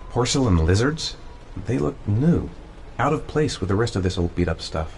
Porcelain lizards? They look new, out of place with the rest of this old beat-up stuff.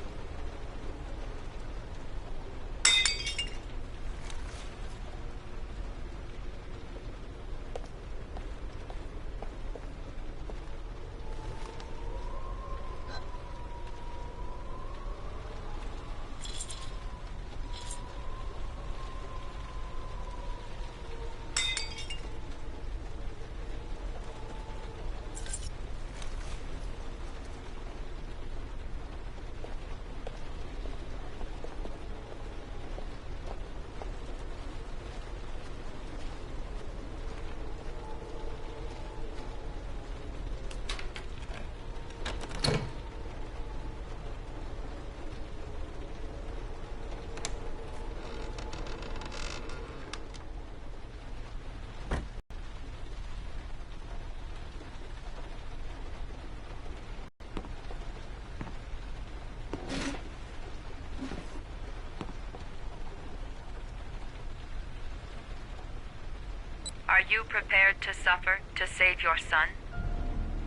Are you prepared to suffer to save your son?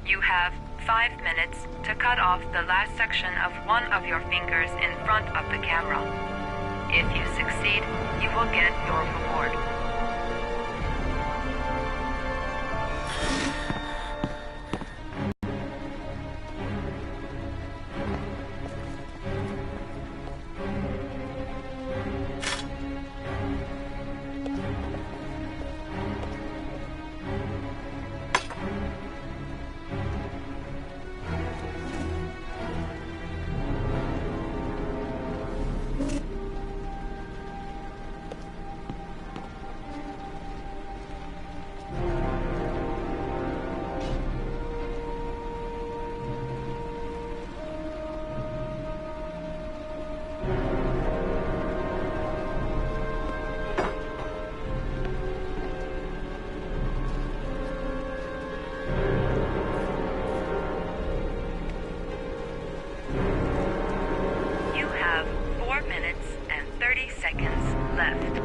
You have 5 minutes to cut off the last section of one of your fingers in front of the camera. If you succeed, you will get your reward. You have 4 minutes and 30 seconds left.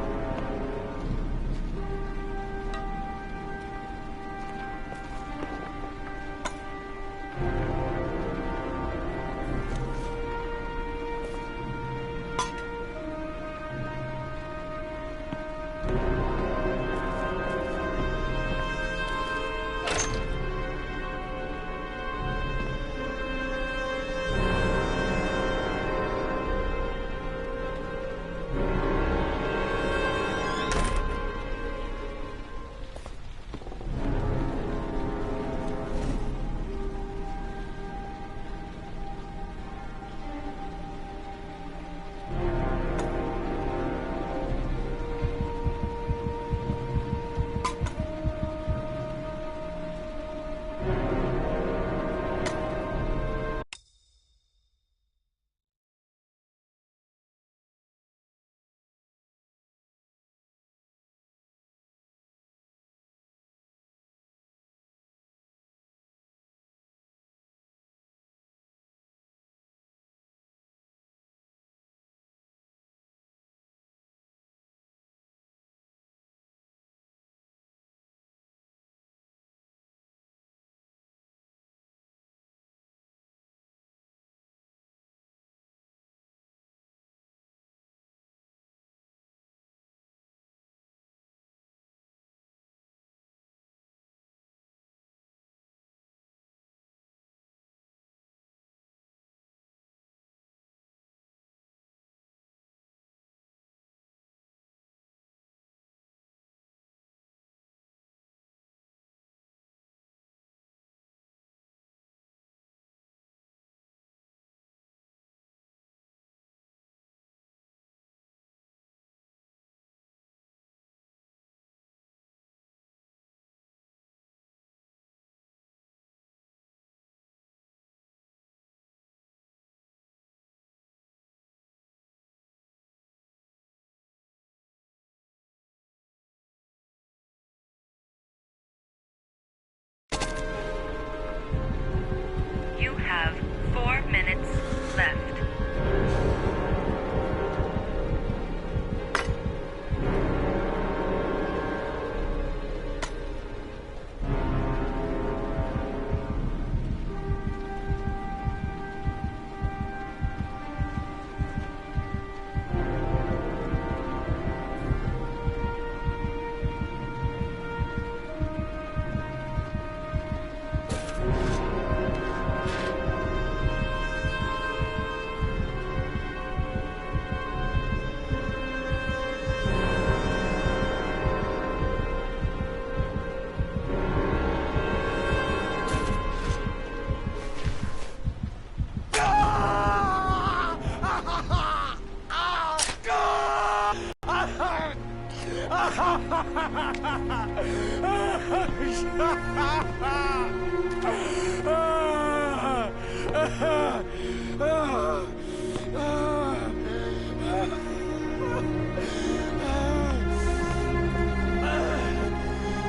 You have 4 minutes left.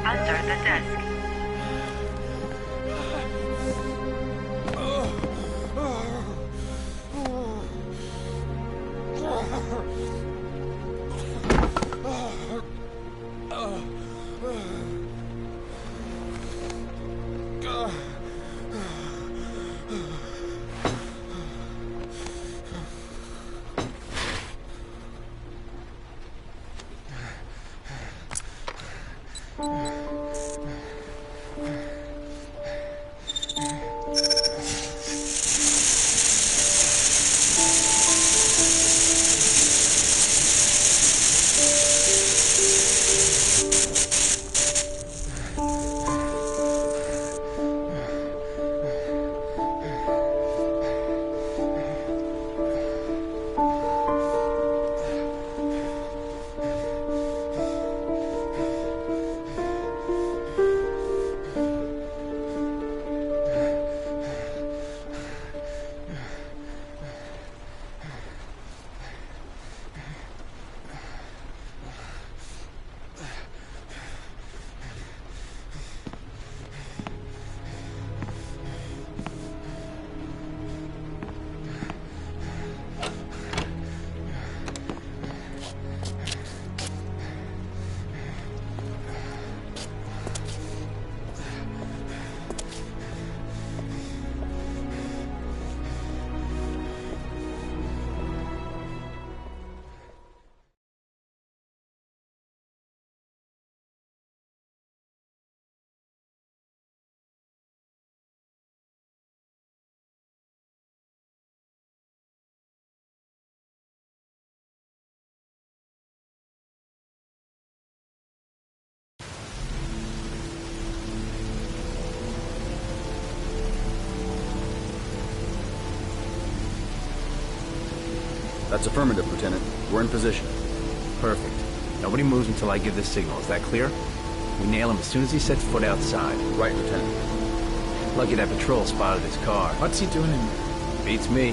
Under the desk. That's affirmative, Lieutenant. We're in position. Perfect. Nobody moves until I give the signal. Is that clear? We nail him as soon as he sets foot outside. Right, Lieutenant. Lucky that patrol spotted his car. What's he doing in there? Beats me.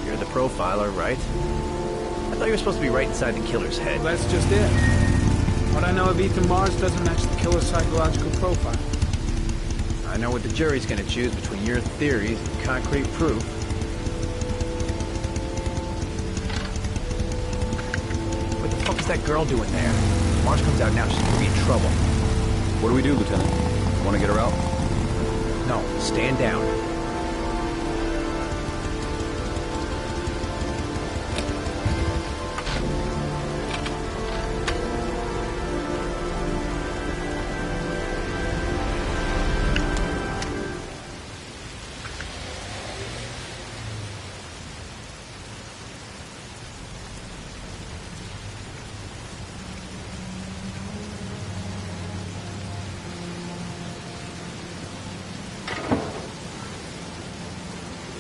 You're the profiler, right? I thought you were supposed to be right inside the killer's head. Well, that's just it. What I know of Ethan Mars doesn't match the killer's psychological profile. I know what the jury's gonna choose between your theories and concrete proof. What the fuck is that girl doing there? If Mars comes out now, she's gonna be in trouble. What do we do, Lieutenant? Want to get her out? No, stand down.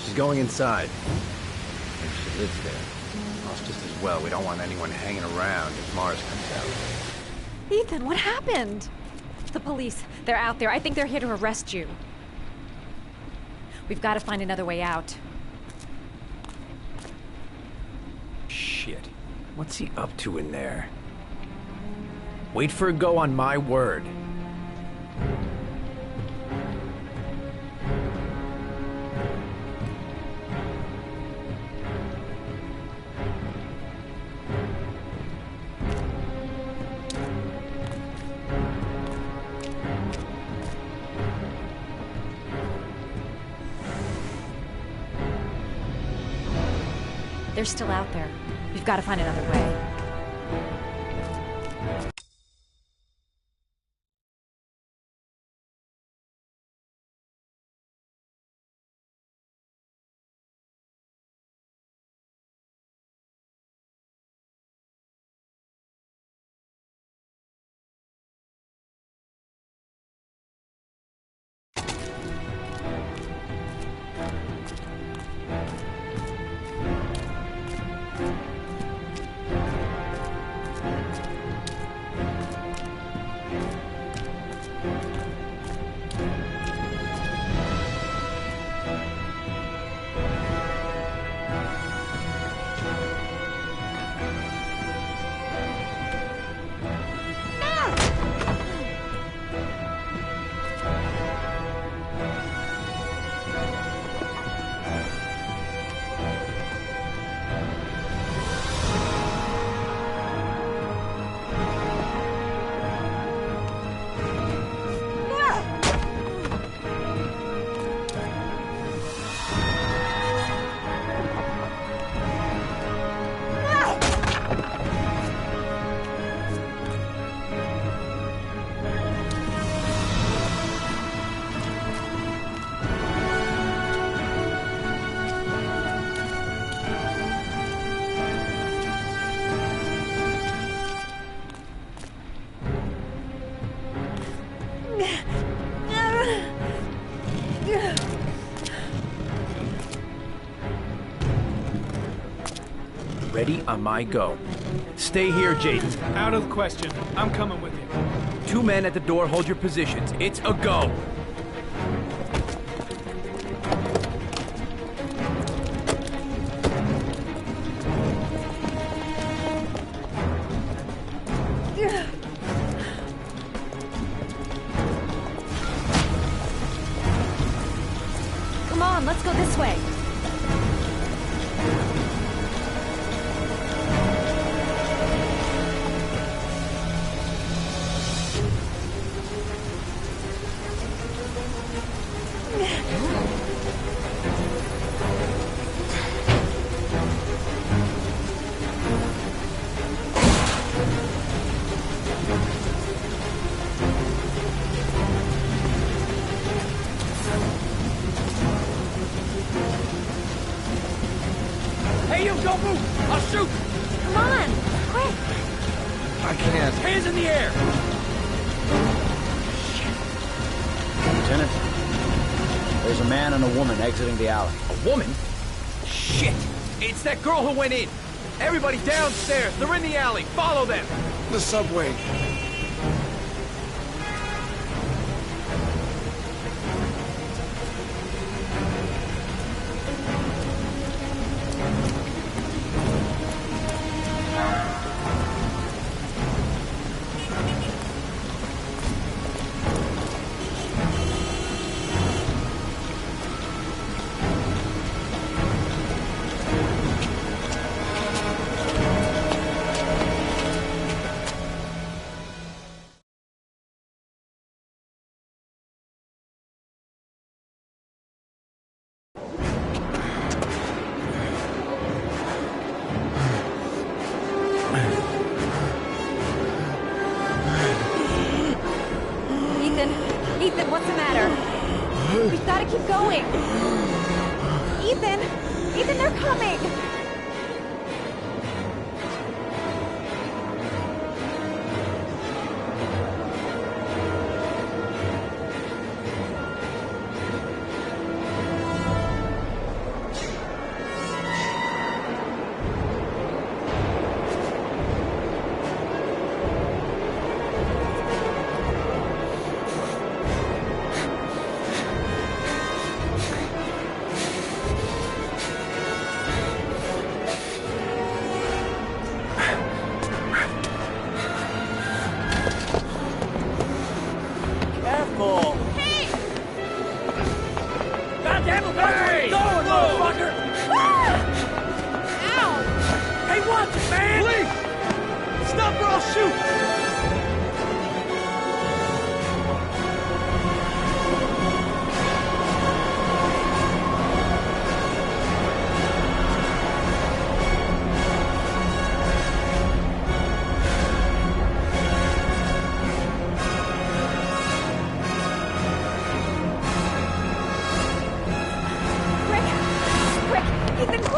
She's going inside. Maybe she lives there. Well, it's just as well. We don't want anyone hanging around if Mars comes out. Ethan, what happened? The police, they're out there. I think they're here to arrest you. We've got to find another way out. Shit. What's he up to in there? Wait for a go on my word. They're still out there. We've got to find another way. Ready on my go. Stay here, Jaden. Out of the question. I'm coming with you. 2 men at the door, hold your positions. It's a go. Come on, let's go this way. Hey, you, don't move! I'll shoot! Come on, quick. I can't. Hands in the air! Lieutenant, there's a man and a woman exiting the alley. A woman? Shit! It's that girl who went in! Everybody downstairs! They're in the alley! Follow them! The subway. Ethan, what's the matter? We've got to keep going. Ethan, they're coming.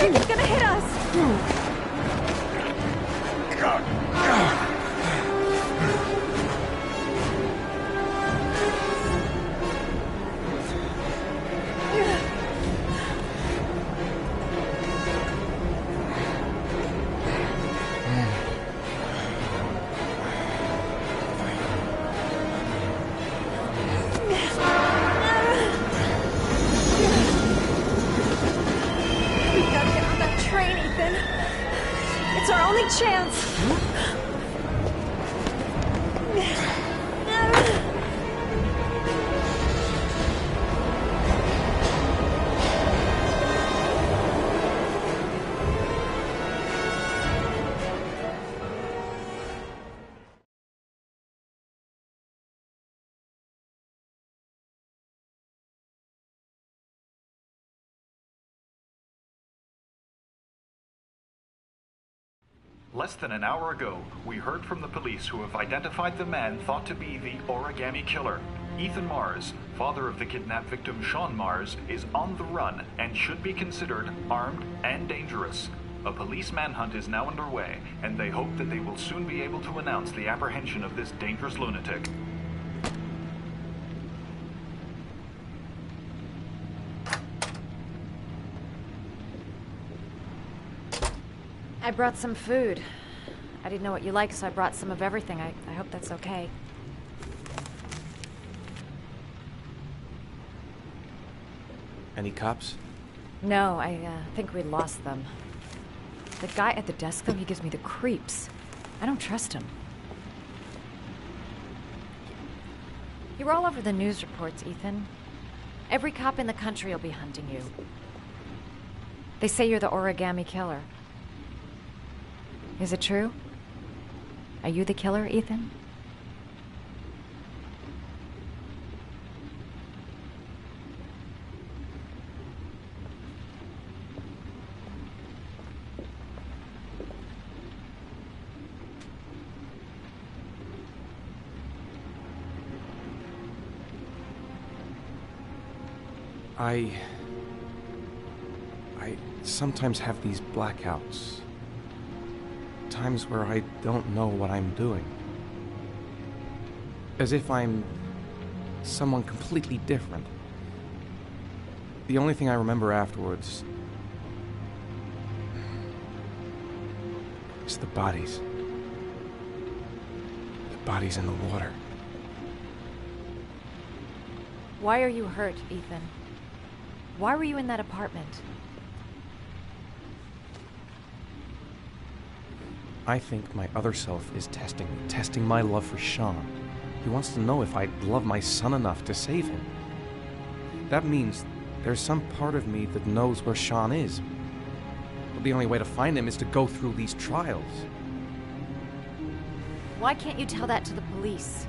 He's gonna hit us! It's our only chance. Less than an hour ago, we heard from the police who have identified the man thought to be the Origami Killer. Ethan Mars, father of the kidnapped victim Sean Mars, is on the run and should be considered armed and dangerous. A police manhunt is now underway, and they hope that they will soon be able to announce the apprehension of this dangerous lunatic. I brought some food. I didn't know what you like, so I brought some of everything. I hope that's okay. Any cops? No, I think we lost them. The guy at the desk, though, he gives me the creeps. I don't trust him. You're all over the news reports, Ethan. Every cop in the country will be hunting you. They say you're the origami killer. Is it true? Are you the killer, Ethan? I sometimes have these blackouts. Times where I don't know what I'm doing. As if I'm someone completely different. The only thing I remember afterwards is the bodies. The bodies in the water. Why are you hurt, Ethan? Why were you in that apartment? I think my other self is testing my love for Sean. He wants to know if I love my son enough to save him. That means there's some part of me that knows where Sean is. But the only way to find him is to go through these trials. Why can't you tell that to the police?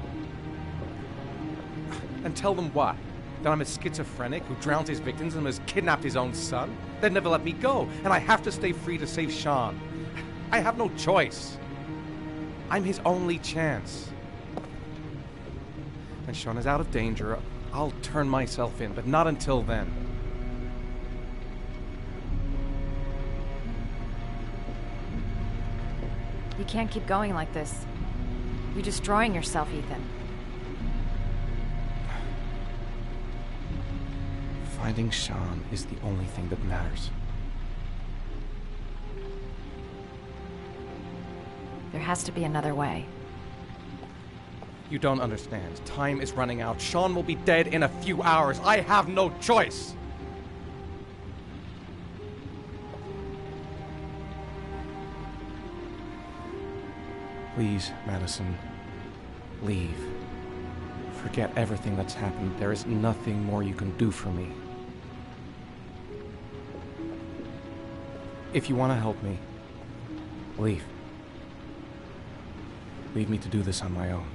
And tell them what? That I'm a schizophrenic who drowns his victims and has kidnapped his own son? They'd never let me go, and I have to stay free to save Sean. I have no choice. I'm his only chance. When Sean is out of danger, I'll turn myself in, but not until then. You can't keep going like this. You're destroying yourself, Ethan. Finding Sean is the only thing that matters. There has to be another way. You don't understand. Time is running out. Sean will be dead in a few hours. I have no choice. Please, Madison, leave. Forget everything that's happened. There is nothing more you can do for me. If you want to help me, leave. Leave me to do this on my own.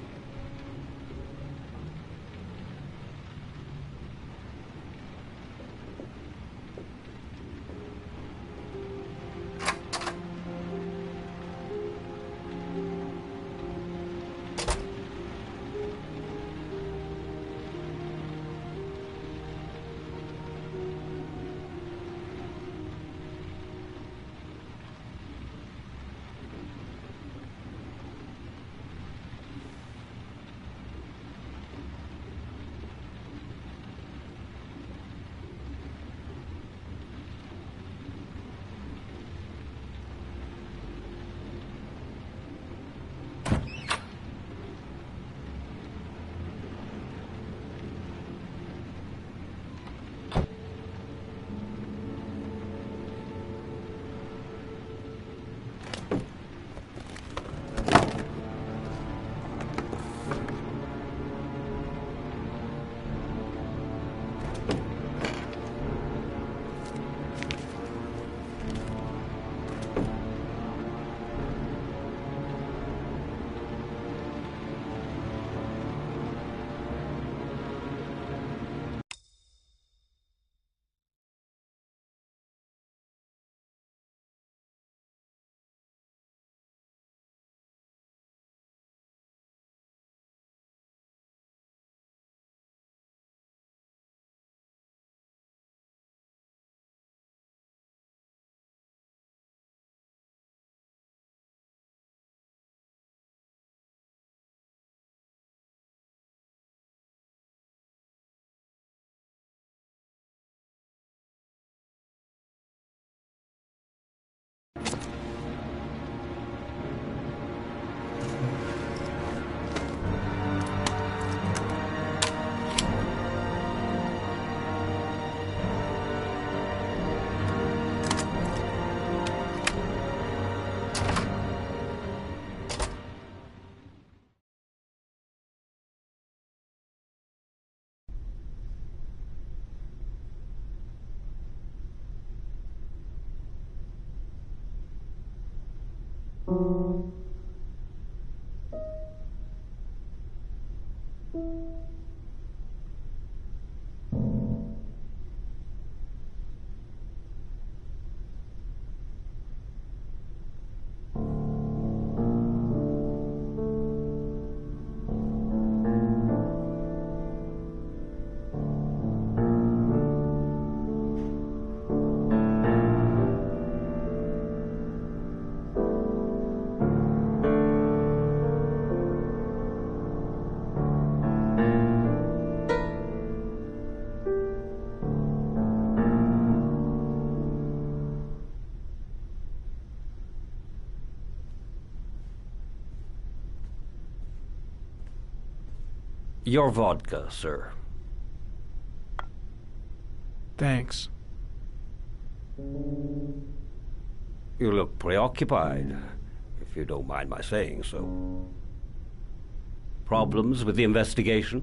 Your vodka, sir. Thanks. You look preoccupied, if you don't mind my saying so. Problems with the investigation?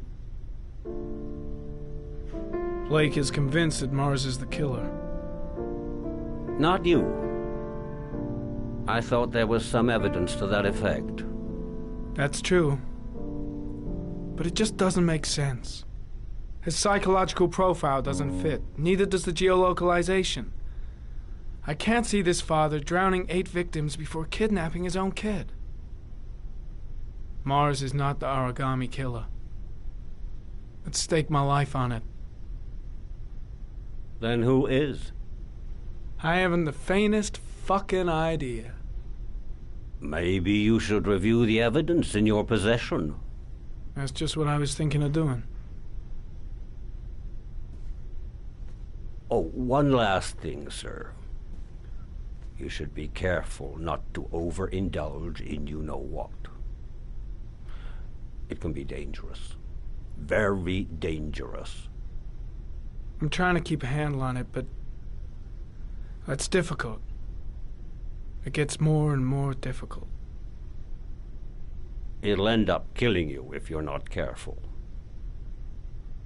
Blake is convinced that Mars is the killer. Not you. I thought there was some evidence to that effect. That's true. But it just doesn't make sense. His psychological profile doesn't fit. Neither does the geolocalization. I can't see this father drowning 8 victims before kidnapping his own kid. Mars is not the origami killer. I'd stake my life on it. Then who is? I haven't the faintest fucking idea. Maybe you should review the evidence in your possession. That's just what I was thinking of doing. Oh, one last thing, sir. You should be careful not to overindulge in you-know-what. It can be dangerous. Very dangerous. I'm trying to keep a handle on it, but that's difficult. It gets more and more difficult. It'll end up killing you if you're not careful.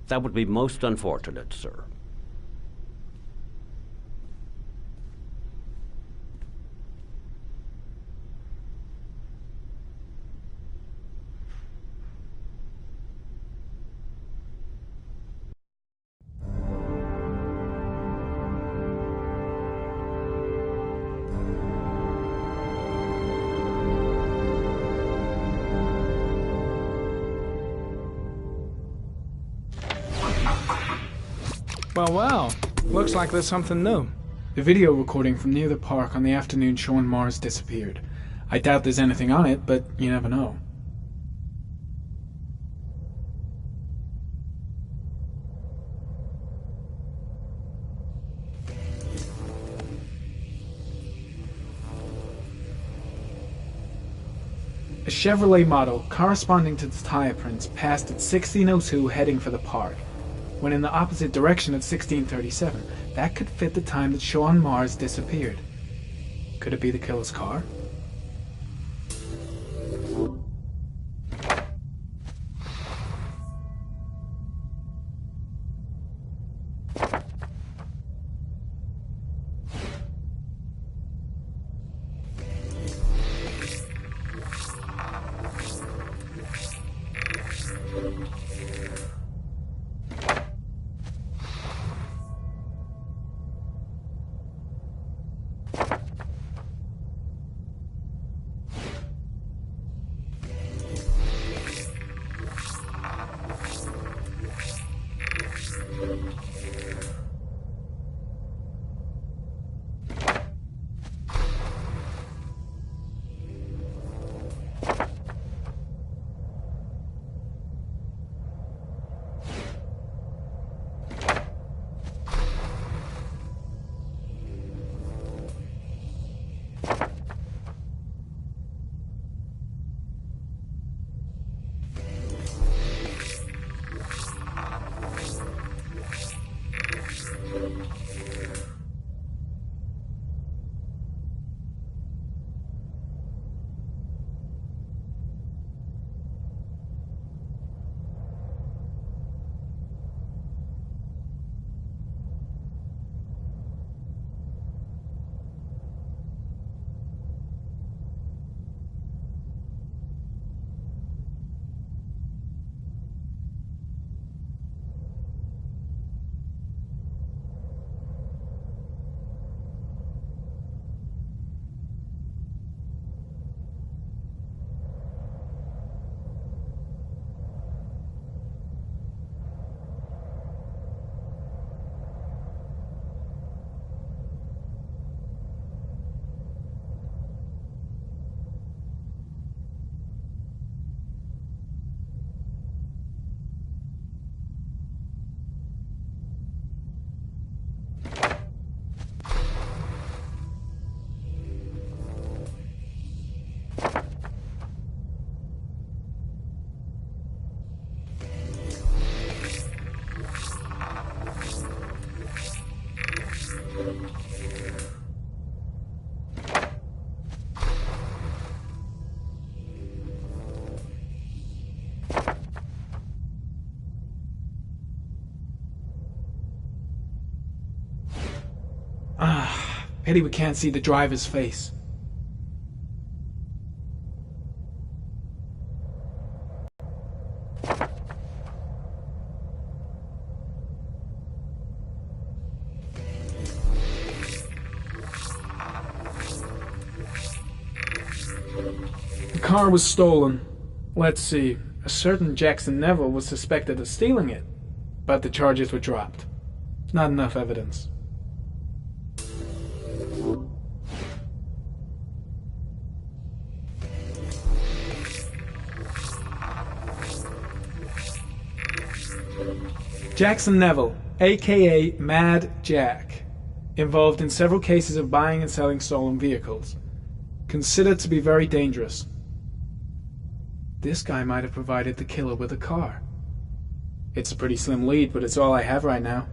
That would be most unfortunate, sir. Well, looks like there's something new. The video recording from near the park on the afternoon Sean Mars disappeared. I doubt there's anything on it, but you never know. A Chevrolet model corresponding to the tire prints passed at 1602 heading for the park, when in the opposite direction at 1637. That could fit the time that Sean Mars disappeared. Could it be the killer's car? Pity we can't see the driver's face. The car was stolen. Let's see. A certain Jackson Neville was suspected of stealing it, but the charges were dropped. Not enough evidence. Jackson Neville, aka Mad Jack, involved in several cases of buying and selling stolen vehicles. Considered to be very dangerous. This guy might have provided the killer with a car. It's a pretty slim lead, but it's all I have right now.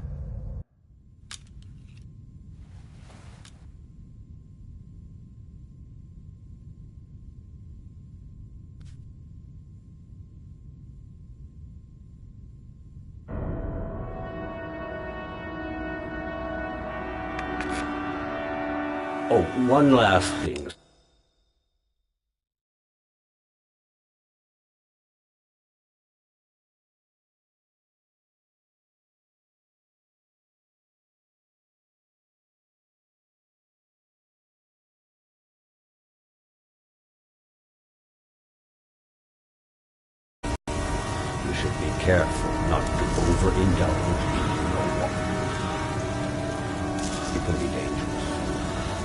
Oh, one last thing. You should be careful not to overindulge in your walk. It can be dangerous.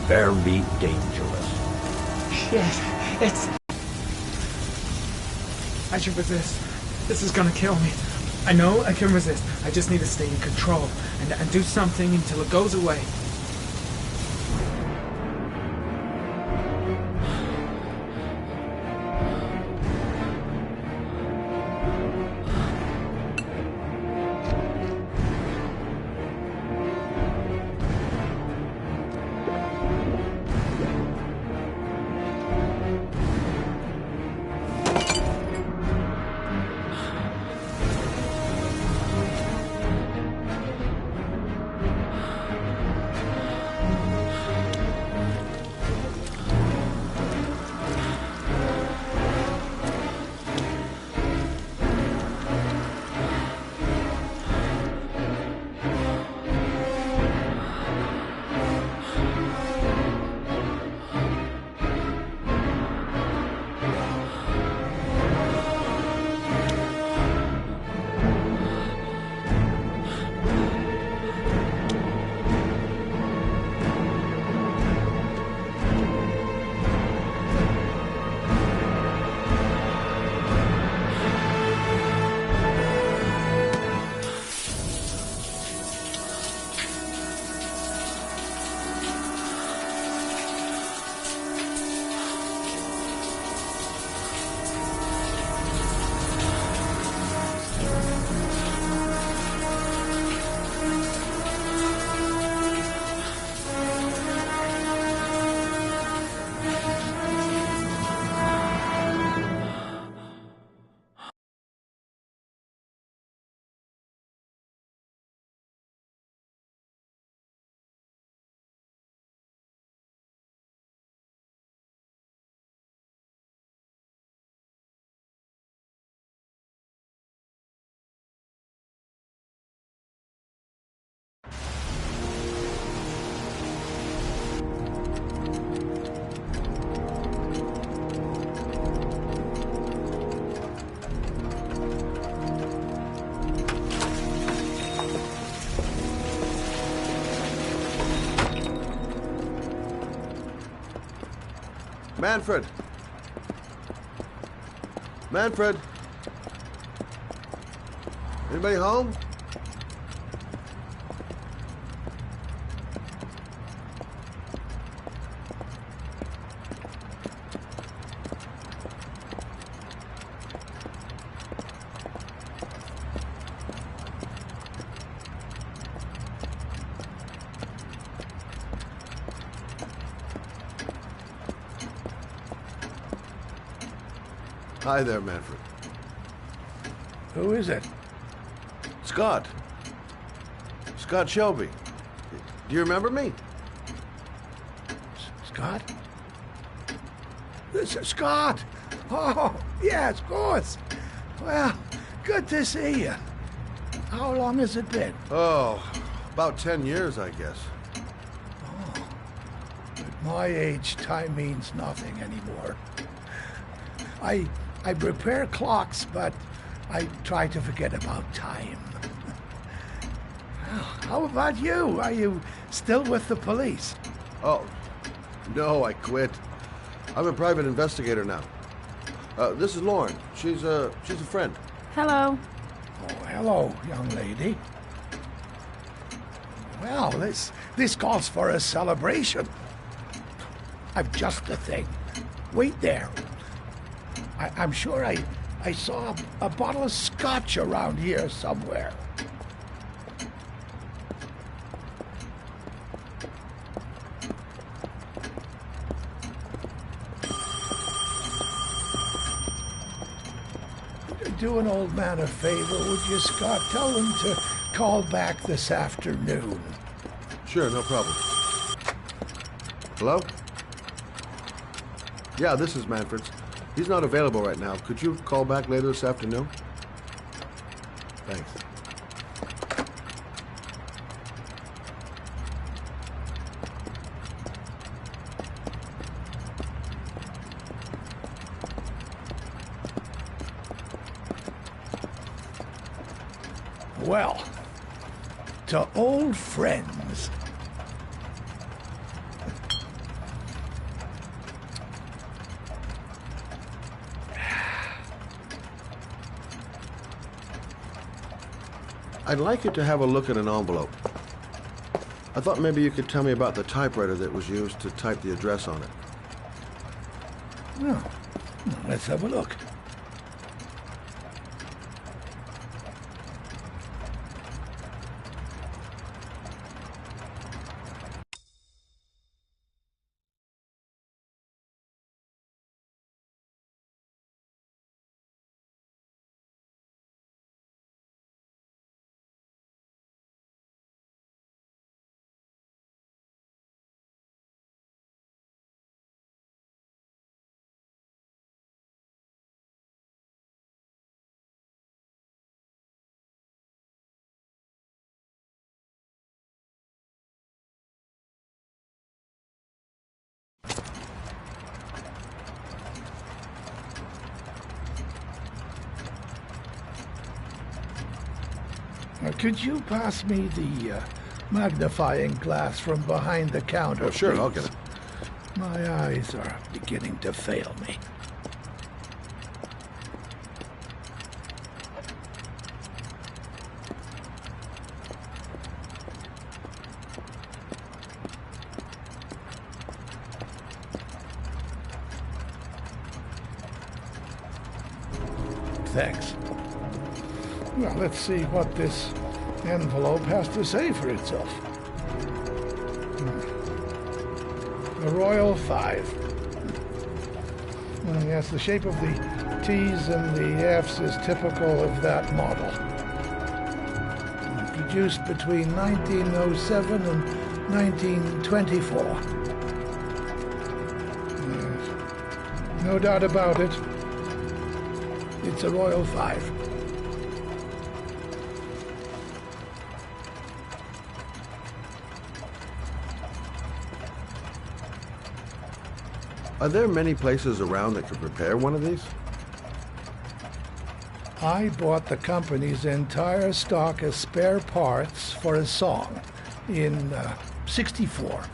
Very dangerous. Shit, it's... I should resist. This is gonna kill me. I know I can resist. I just need to stay in control and do something until it goes away. Manfred! Manfred! Anybody home? Hi there, Manfred. Who is it? Scott. Scott Shelby. Do you remember me? Scott? This is Scott! Oh, yes, of course. Well, good to see you. How long has it been? Oh, about 10 years, I guess. Oh, at my age, time means nothing anymore. I repair clocks, but I try to forget about time. How about you? Are you still with the police? Oh, no, I quit. I'm a private investigator now. This is Lauren. She's a friend. Hello. Oh, hello, young lady. Well, this calls for a celebration. I've just the thing. Wait there. I'm sure I saw a bottle of scotch around here somewhere. Do an old man a favor, would you, Scott? Tell him to call back this afternoon. Sure, no problem. Hello? Yeah, this is Manfred's. He's not available right now. Could you call back later this afternoon? Thanks. Well, to old friends. I'd like you to have a look at an envelope. I thought maybe you could tell me about the typewriter that was used to type the address on it. Oh, let's have a look. Could you pass me the magnifying glass from behind the counter, Oh, sure, please? I'll get it. My eyes are beginning to fail me. Thanks. Well, let's see what this envelope has to say for itself. A Royal 5. Yes, the shape of the T's and the F's is typical of that model. Produced between 1907 and 1924. Yes. No doubt about it. It's a Royal 5. Are there many places around that could repair one of these? I bought the company's entire stock of spare parts for a song in '64.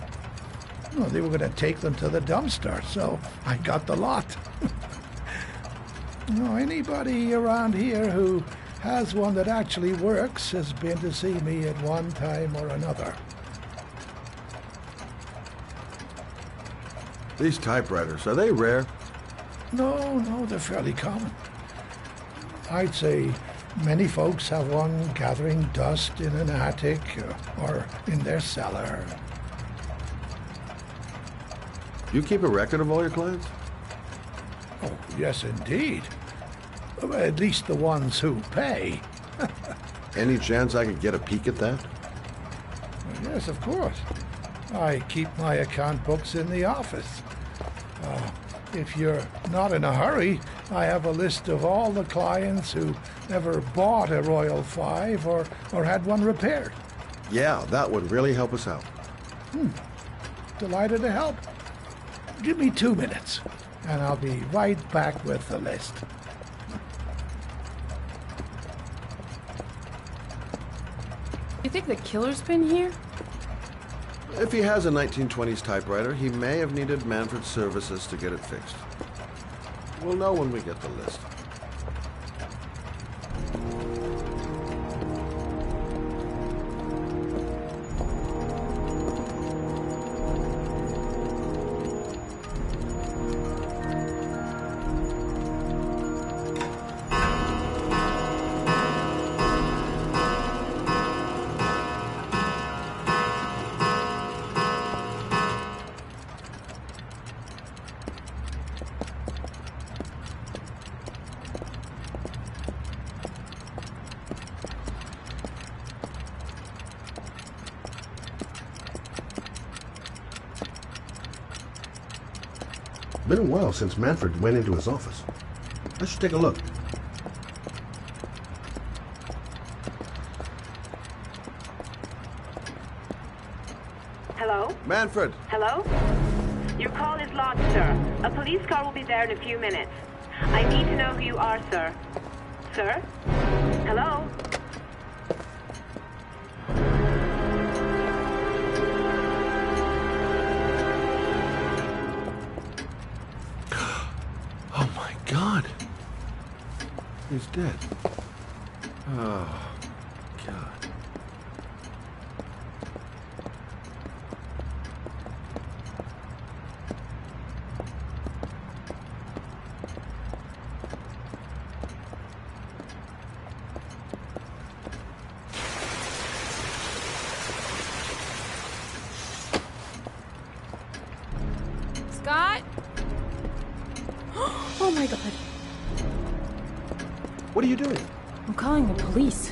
Well, they were going to take them to the dumpster, so I got the lot. Anybody around here who has one that actually works has been to see me at one time or another. These typewriters, are they rare? No, they're fairly common. I'd say many folks have one gathering dust in an attic or in their cellar. You keep a record of all your clients? Oh, yes, indeed. At least the ones who pay. Any chance I could get a peek at that? Yes, of course. I keep my account books in the office. If you're not in a hurry, I have a list of all the clients who ever bought a Royal 5 or had one repaired. Yeah, that would really help us out. Delighted to help. Give me 2 minutes, and I'll be right back with the list. You think the killer's been here? If he has a 1920s typewriter, he may have needed Manfred's services to get it fixed. We'll know when we get the list. Been a while since Manfred went into his office. I should take a look. Hello? Manfred! Hello? Your call is lodged, sir. A police car will be there in a few minutes. I need to know who you are, sir. Sir? Hello? Oh my God! He's dead. Oh, God. Scott? Oh my God. What are you doing? I'm calling the police.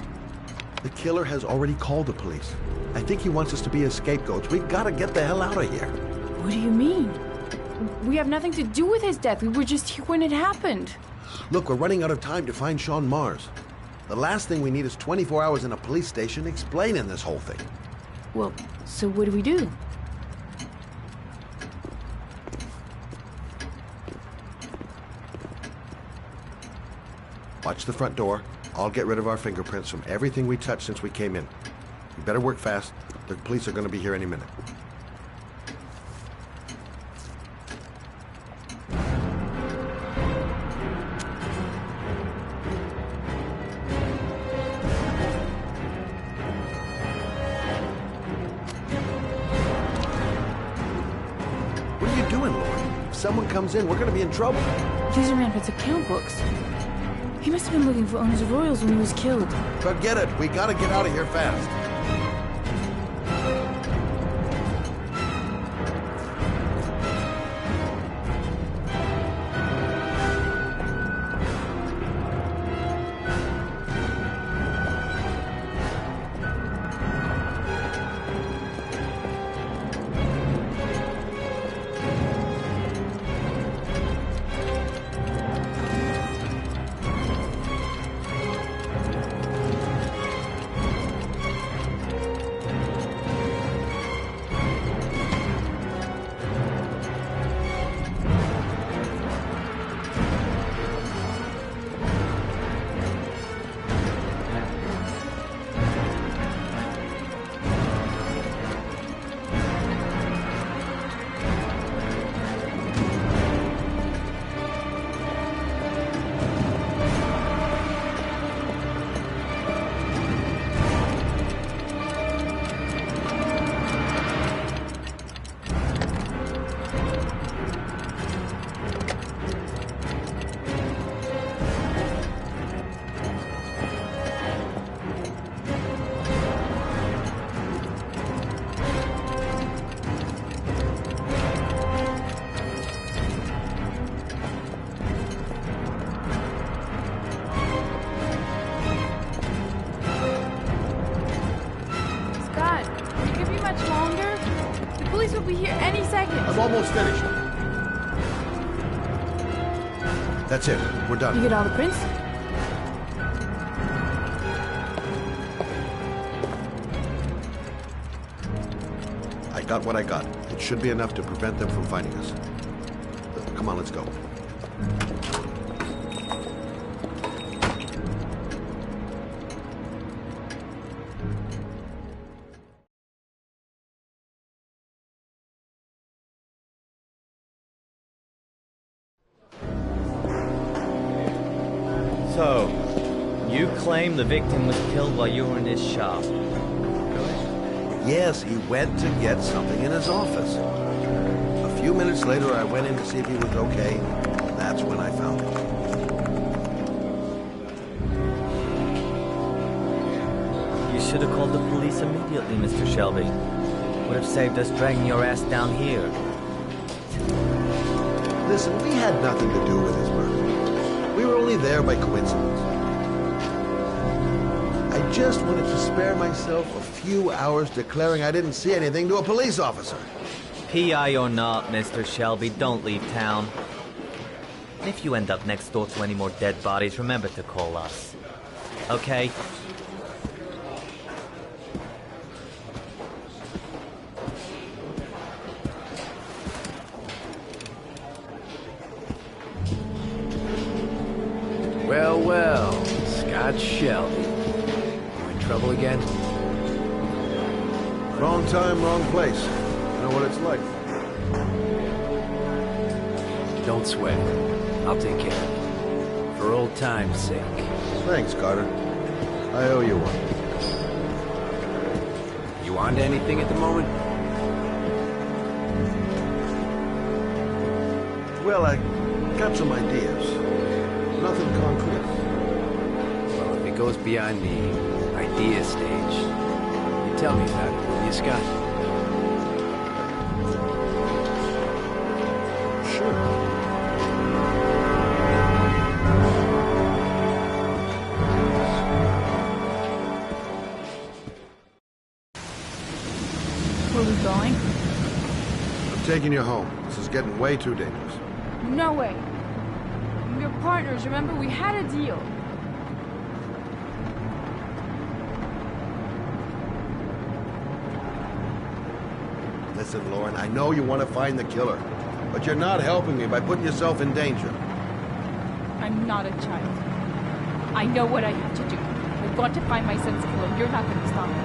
The killer has already called the police. I think he wants us to be his scapegoats. We gotta get the hell out of here. What do you mean? We have nothing to do with his death. We were just here when it happened. Look, we're running out of time to find Sean Mars. The last thing we need is 24 hours in a police station explaining this whole thing. Well, so what do we do? Watch the front door. I'll get rid of our fingerprints from everything we touched since we came in. You better work fast. The police are going to be here any minute. What are you doing, Lauren? If someone comes in, we're going to be in trouble. These are Manfred's account books. He must have been looking for owners of Royals when he was killed. Forget it. We gotta get out of here fast. stuff almost finished. That's it. We're done. You get all the prints? I got what I got. It should be enough to prevent them from finding us. Come on, let's go. So, you claim the victim was killed while you were in his shop. Yes, he went to get something in his office. A few minutes later, I went in to see if he was okay. That's when I found him. You should have called the police immediately, Mr. Shelby. Would have saved us dragging your ass down here. Listen, we had nothing to do with his murder. We were only there by coincidence. I just wanted to spare myself a few hours declaring I didn't see anything to a police officer. PI or not, Mr. Shelby, don't leave town. If you end up next door to any more dead bodies, remember to call us. Okay? Well, well, Scott Shelby. You in trouble again? Wrong time, wrong place. You know what it's like. Don't sweat. I'll take care of it. For old time's sake. Thanks, Carter. I owe you one. You on to anything at the moment? Well, I got some ideas. Nothing concrete. Well, if it goes beyond the idea stage, you tell me about it, will you, Scott? Sure. Where are we going? I'm taking you home. This is getting way too dangerous. No way. We're partners, remember? We had a deal. Listen, Lauren, I know you want to find the killer, but you're not helping me by putting yourself in danger. I'm not a child. I know what I have to do. I've got to find my son's killer. You're not going to stop me.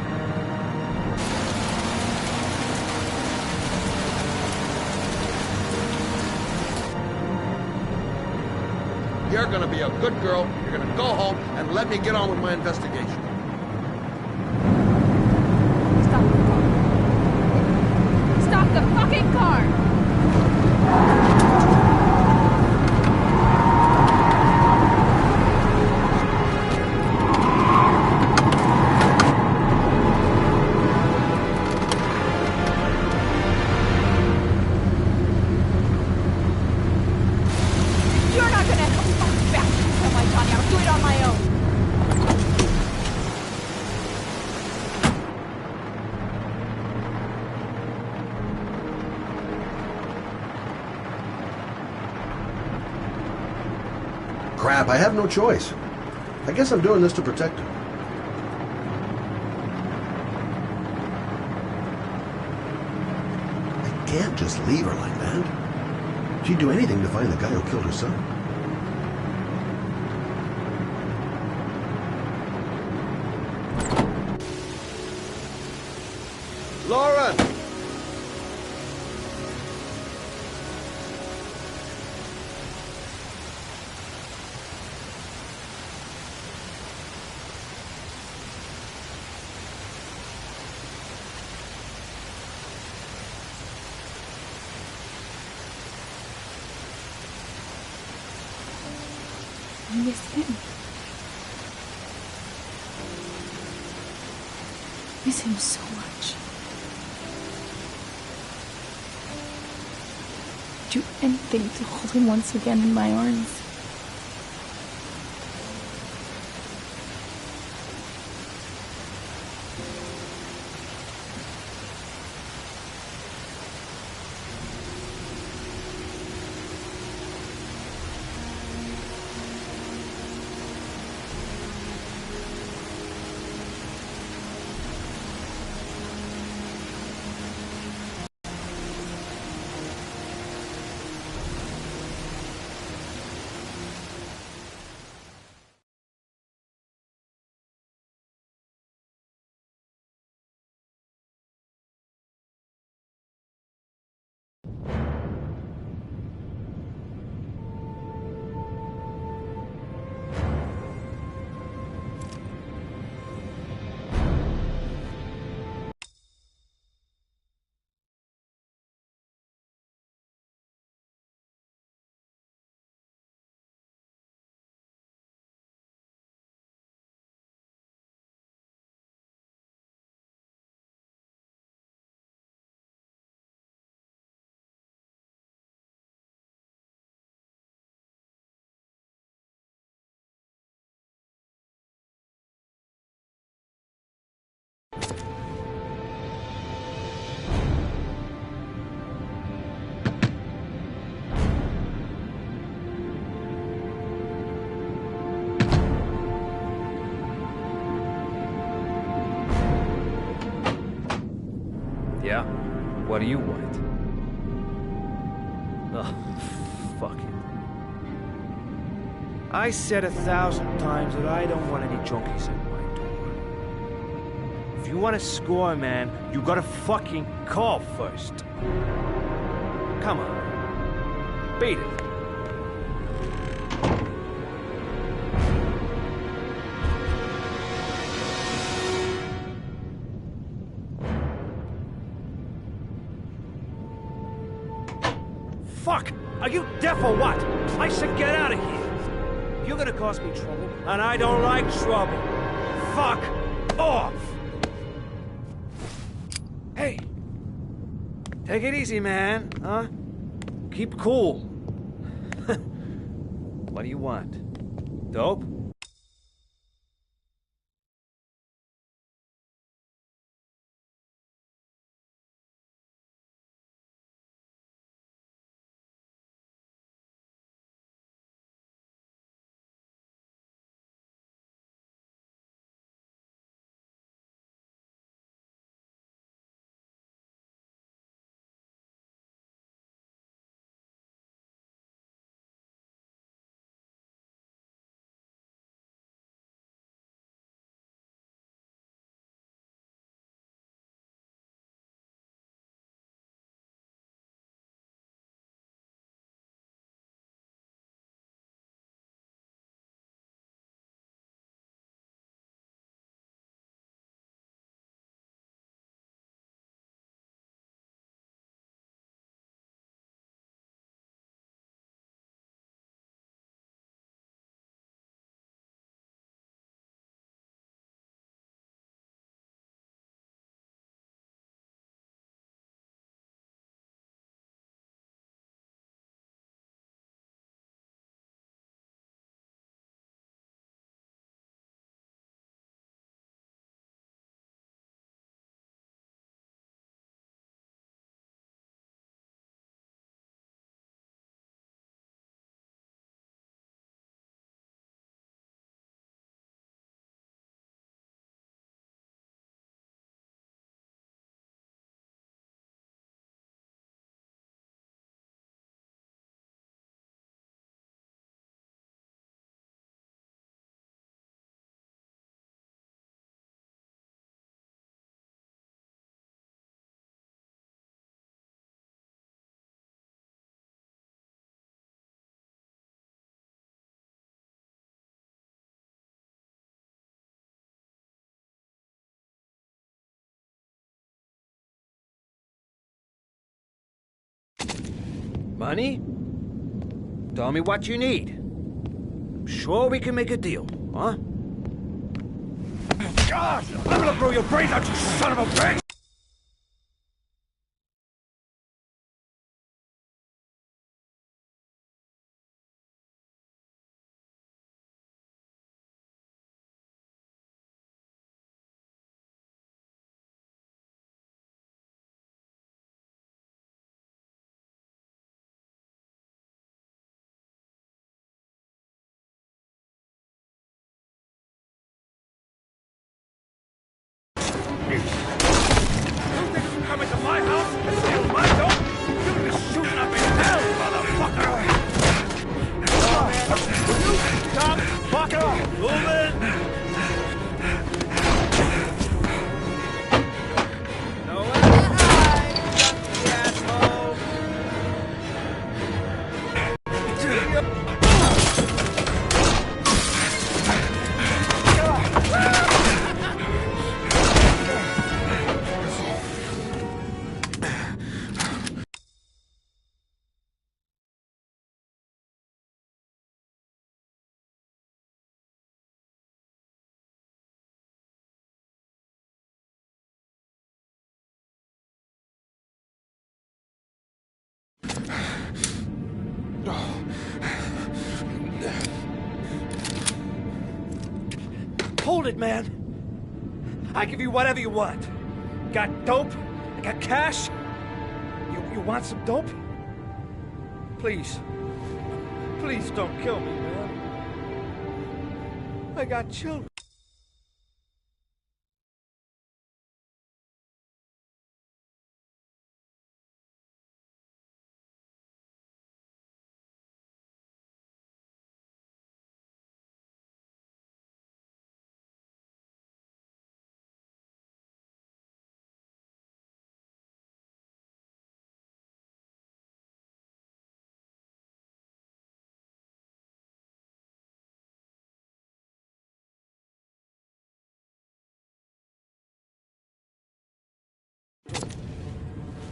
You're gonna be a good girl, you're gonna go home, and let me get on with my investigation. Stop the car. Stop the fucking car! You're not gonna help me fucking back until my Johnny. I'll do it on my own. Crap, I have no choice. I guess I'm doing this to protect her. I can't just leave her like that. She'd do anything to find the guy who killed her son. Lauren! I miss him. Miss him so much. Do anything to hold him once again in my arms. What do you want? Oh, fuck it. I said 1,000 times that I don't want any junkies at my door. If you want to score, man, you gotta fucking call first. Come on. Beat it. Fuck! Are you deaf or what? I said get out of here! You're gonna cause me trouble, and I don't like trouble. Fuck off! Hey! Take it easy, man, huh? Keep cool. What do you want? Dope? Money? Tell me what you need. I'm sure we can make a deal, huh? God! I'm gonna blow your brains out, you son of a bitch! You think you come into my house and steal my dope? You're just shooting up in hell, motherfucker! Will you stop fucking moving? No way! You asshole! Hold it, man. I give you whatever you want. Got dope? I got cash? You want some dope? Please. Please don't kill me, man. I got children.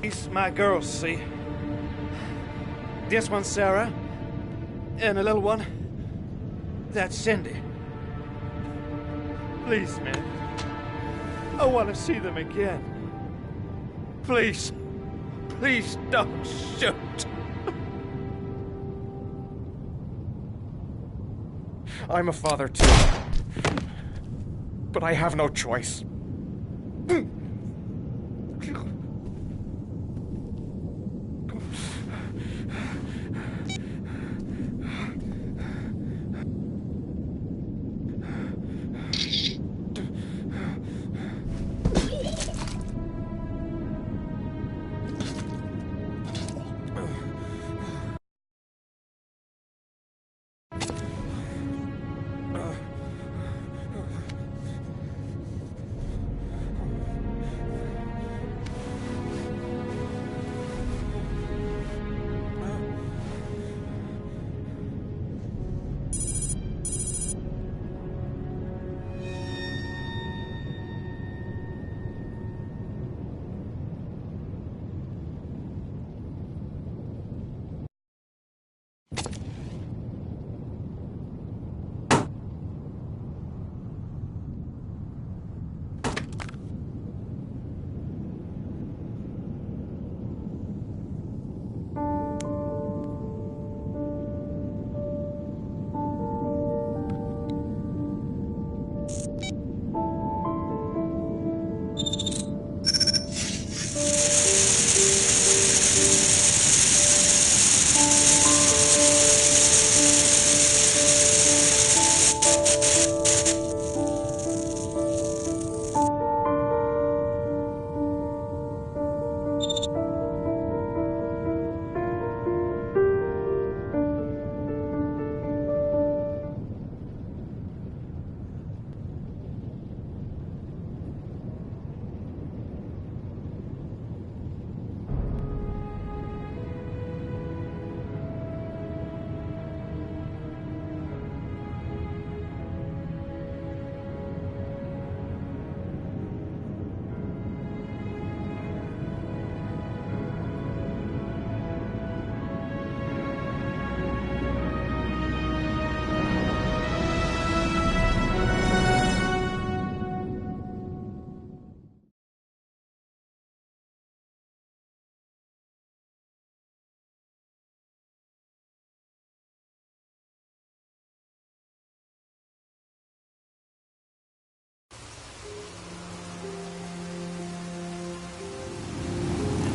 These my girls, see? This one's Sarah, and the little one, that's Cindy. Please, man. I want to see them again. Please. Please don't shoot. I'm a father too. But I have no choice.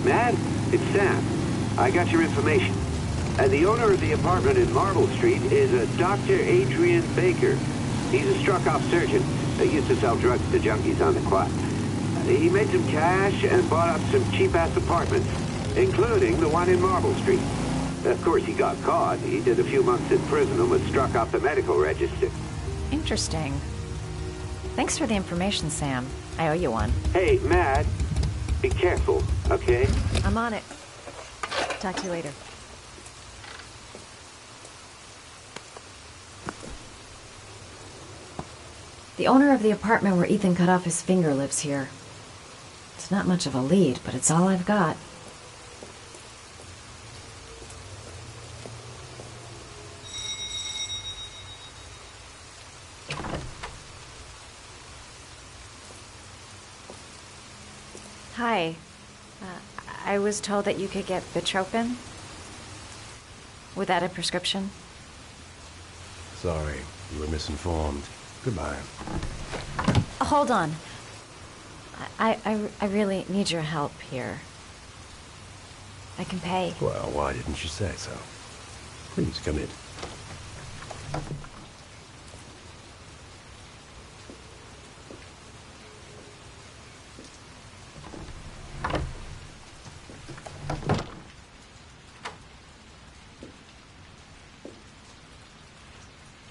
Matt, it's Sam. I got your information. The owner of the apartment in Marble Street is a Dr. Adrian Baker. He's a struck-off surgeon that used to sell drugs to junkies on the quad. He made some cash and bought up some cheap-ass apartments, including the one in Marble Street. Of course, he got caught. He did a few months in prison and was struck off the medical register. Interesting. Thanks for the information, Sam. I owe you one. Hey, Matt, be careful, okay? I'm on it. Talk to you later. The owner of the apartment where Ethan cut off his finger lives here. It's not much of a lead, but it's all I've got. Hi. I was told that you could get Bitropin without a prescription. Sorry, you were misinformed. Goodbye. Hold on. I really need your help here. I can pay. Well, why didn't you say so? Please, come in.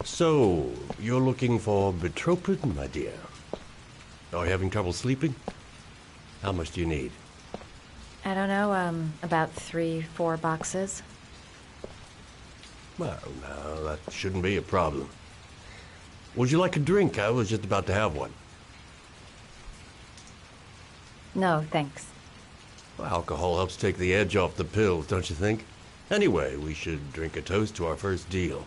So, you're looking for Bitropin, my dear? Are you having trouble sleeping? How much do you need? I don't know, about 3-4 boxes. Well, no, that shouldn't be a problem. Would you like a drink? I was just about to have one. No, thanks. Alcohol helps take the edge off the pills, don't you think? Anyway, we should drink a toast to our first deal.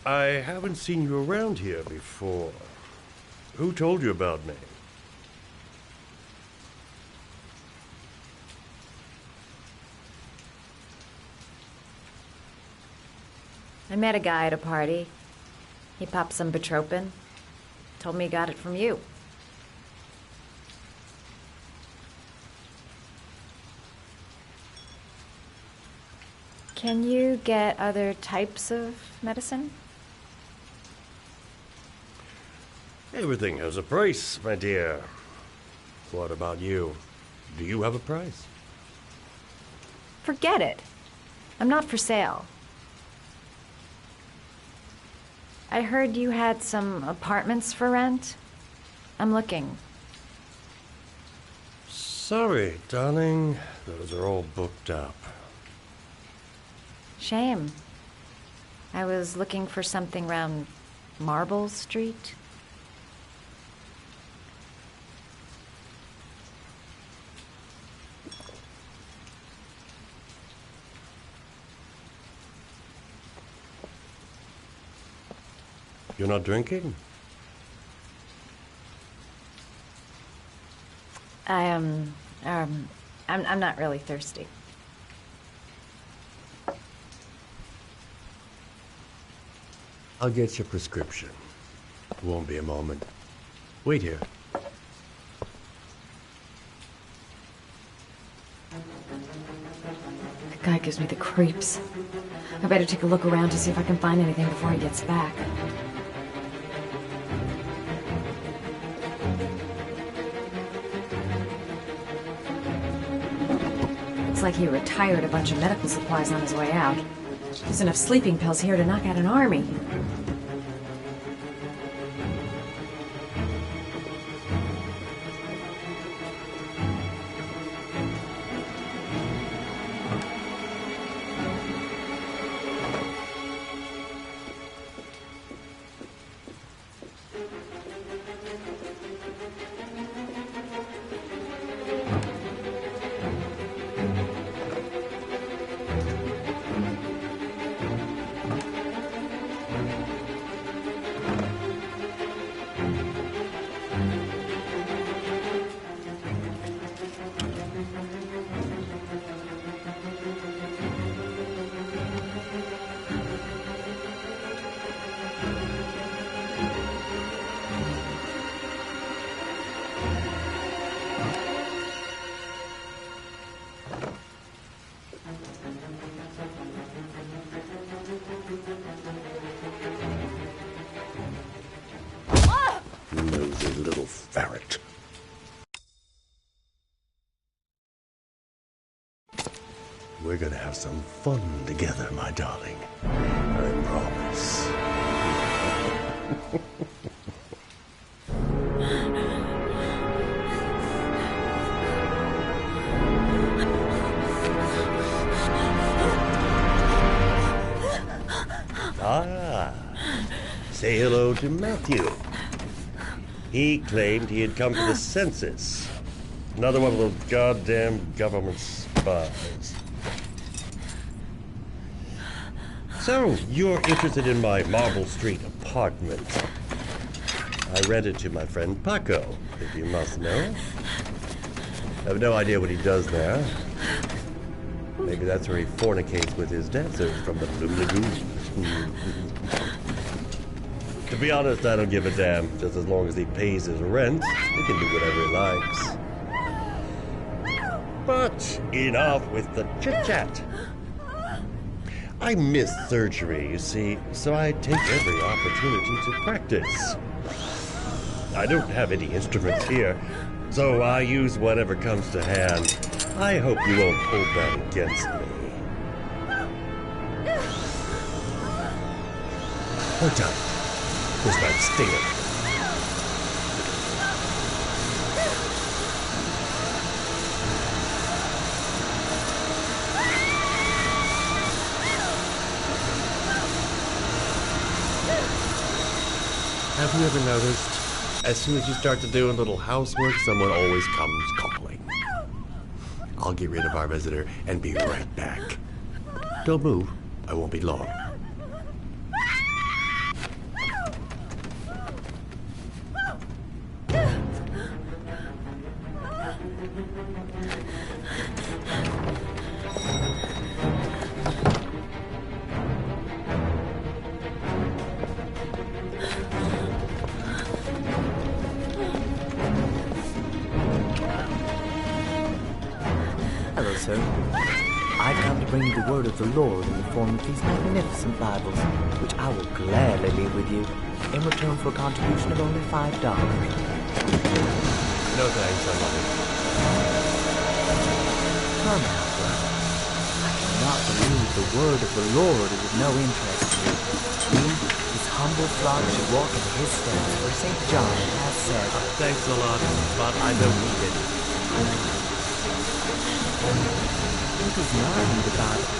I haven't seen you around here before. Who told you about me? I met a guy at a party. He popped some Betropin. Told me he got it from you. Can you get other types of medicine? Everything has a price, my dear. What about you? Do you have a price? Forget it. I'm not for sale. I heard you had some apartments for rent. I'm looking. Sorry, darling. Those are all booked up. Shame. I was looking for something around Marble Street. You're not drinking? I'm not really thirsty. I'll get your prescription. It won't be a moment. Wait here. That guy gives me the creeps. I better take a look around to see if I can find anything before he gets back. Looks like he retired a bunch of medical supplies on his way out. There's enough sleeping pills here to knock out an army. Nosy little ferret. We're gonna have some fun together, my darling. I promise. Say hello to Matthew. He claimed he had come for the census. Another one of those goddamn government spies. So, you're interested in my Marble Street apartment. I rented to my friend Paco, if you must know. I have no idea what he does there. Maybe that's where he fornicates with his dancers from the Blue Lagoon. To be honest, I don't give a damn. Just as long as he pays his rent, he can do whatever he likes. But enough with the chit-chat. I missed surgery, you see, so I take every opportunity to practice. I don't have any instruments here, so I use whatever comes to hand. I hope you won't hold that against me. Hold tight. was that stinger. Have you ever noticed, as soon as you start to do a little housework, someone always comes calling? I'll get rid of our visitor and be right back. Don't move. I won't be long. Hello, sir. I've come to bring you the word of the Lord in the form of these magnificent Bibles, which I will gladly leave with you in return for a contribution of only $5. No thanks, I love it. Come now, brother. I cannot believe the word of the Lord is of no interest to you. You, his humble flock, should walk in his steps, for St. John has said... Thanks a lot, but I don't need it. What is not in the Bible?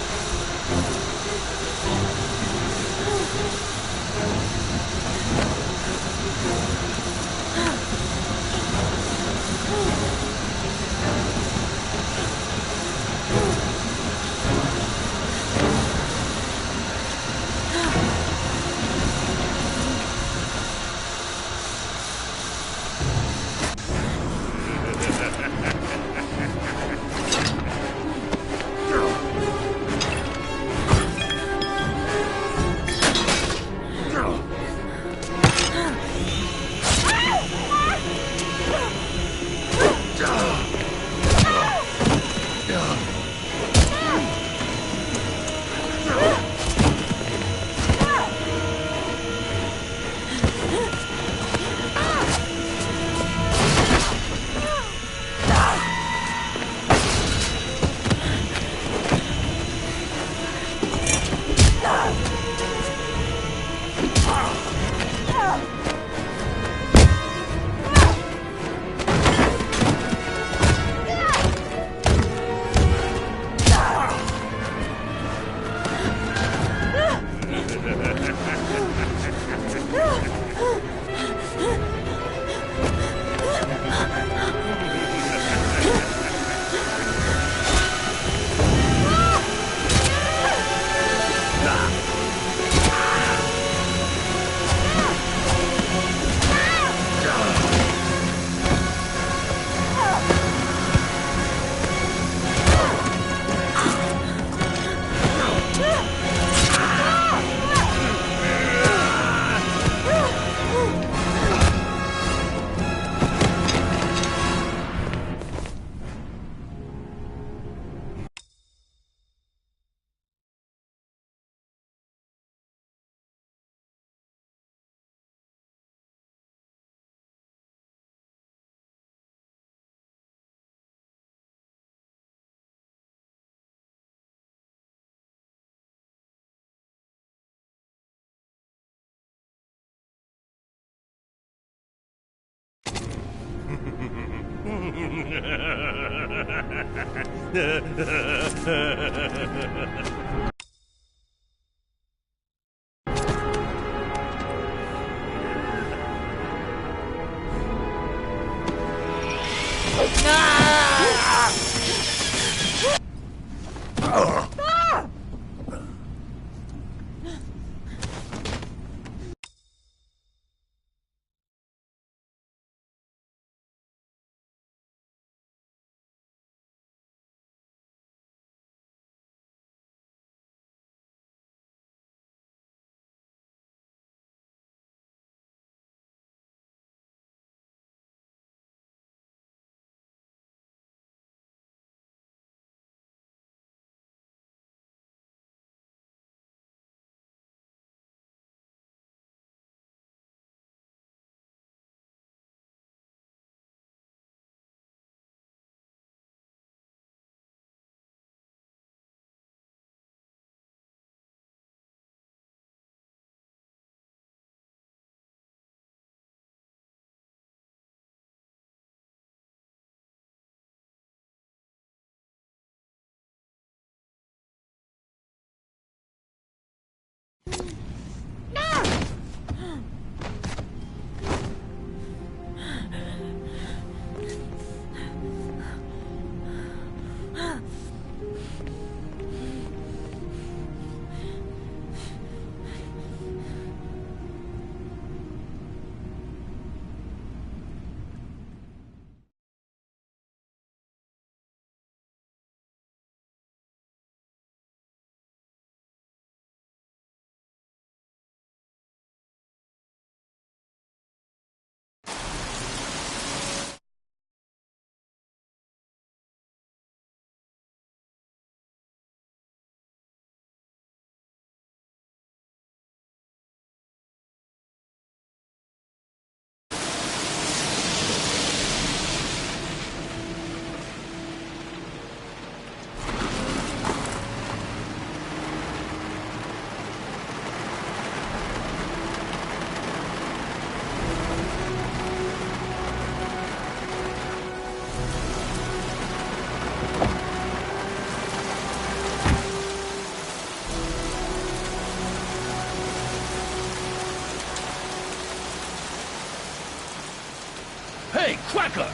Tucker!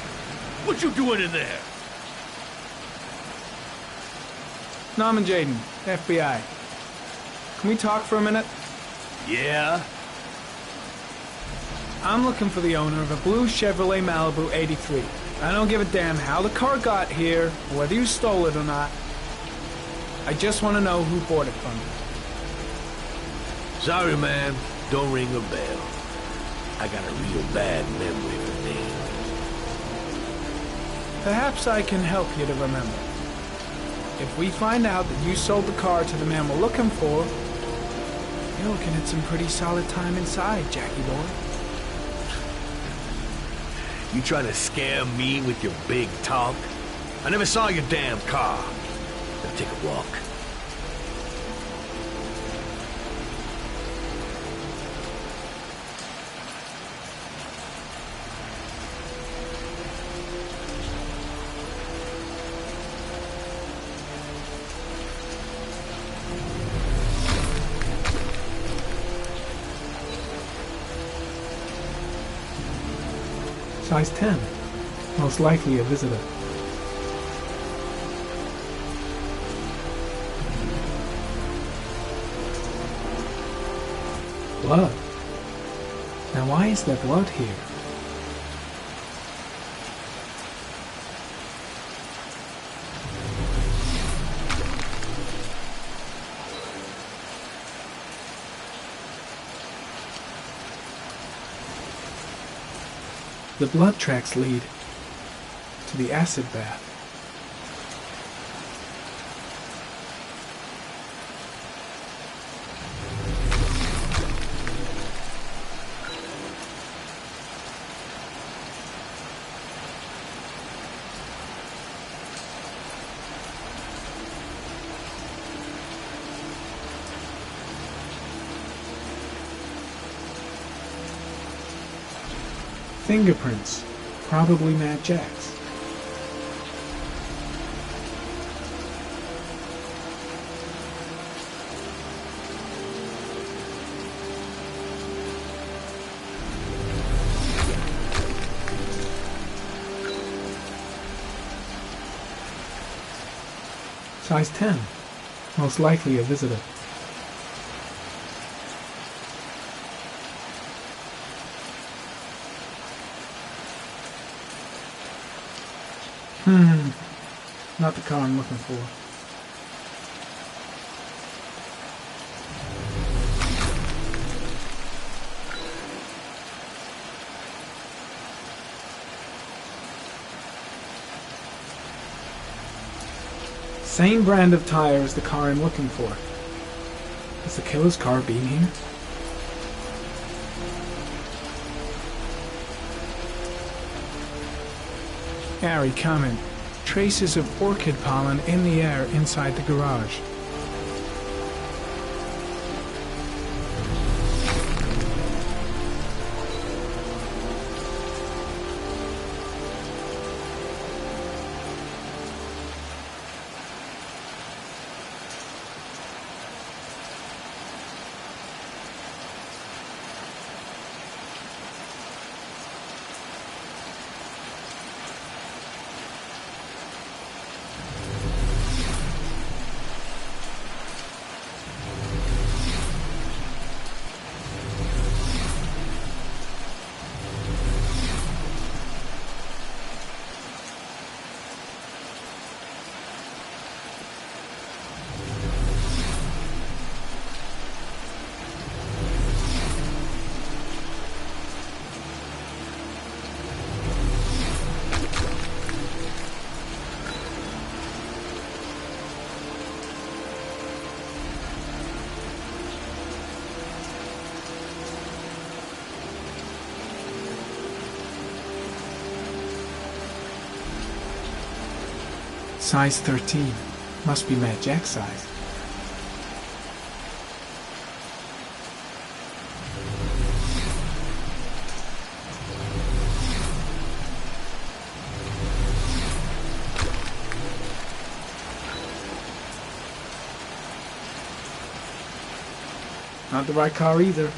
What you doing in there? Norman Jaden, FBI. Can we talk for a minute? Yeah? I'm looking for the owner of a blue Chevrolet Malibu 83. I don't give a damn how the car got here, or whether you stole it or not. I just want to know who bought it from you. Sorry, man. Don't ring a bell. I got a real bad memory for names. Perhaps I can help you to remember. If we find out that you sold the car to the man we're looking for, you're looking at some pretty solid time inside, Jackie boy. You trying to scare me with your big talk? I never saw your damn car. Let's take a walk. Size 10. Most likely a visitor. Blood. Now why is there blood here? The blood tracks lead to the acid bath. Fingerprints, probably Mad Jack's. Size 10, most likely a visitor. Not the car I'm looking for. Same brand of tire as the car I'm looking for. Has the killer's car been here? Gary, comment. Traces of orchid pollen in the air inside the garage. Size 13. Must be Mad Jack's size. Not the right car either.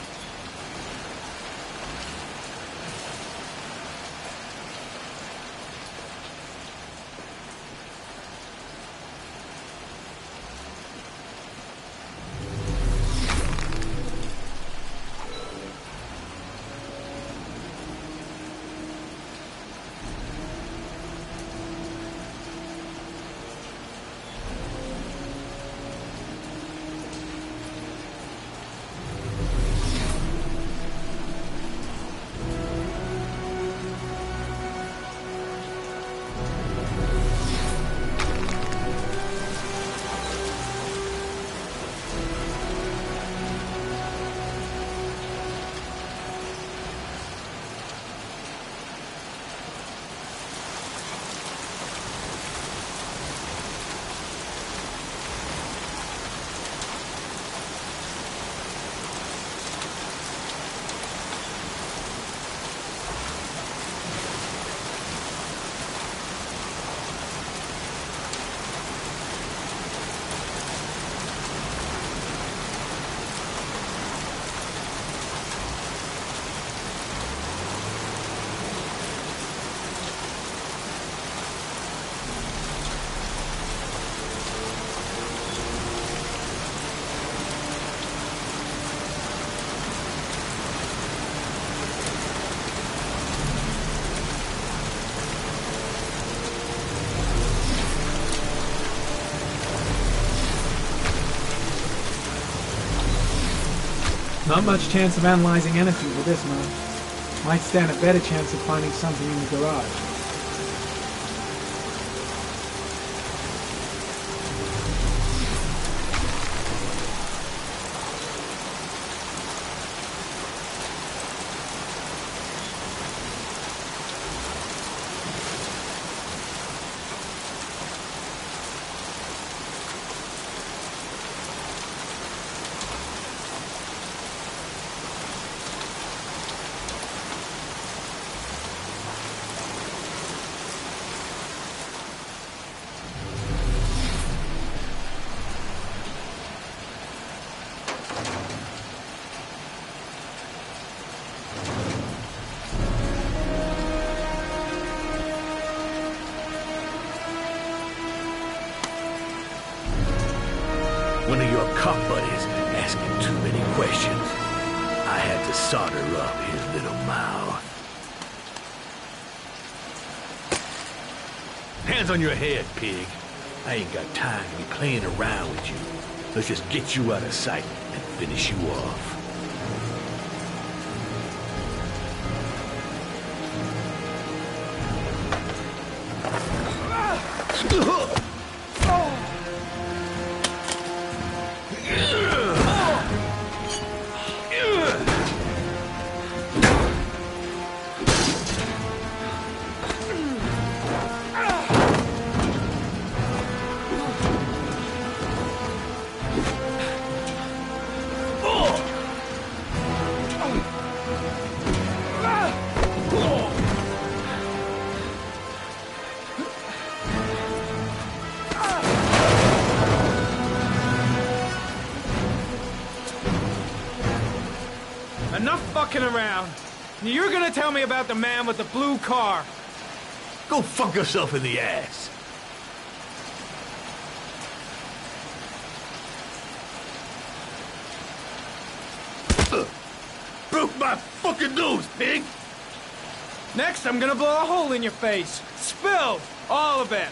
Not much chance of analyzing anything with this, man. Might stand a better chance of finding something in the garage. One of your cop buddies asking too many questions. I had to solder up his little mouth. Hands on your head, pig. I ain't got time to be playing around with you. Let's just get you out of sight and finish you off. Enough fucking around. You're gonna tell me about the man with the blue car. Go fuck yourself in the ass. Broke my fucking nose, pig! Next, I'm gonna blow a hole in your face. Spilled! All of it!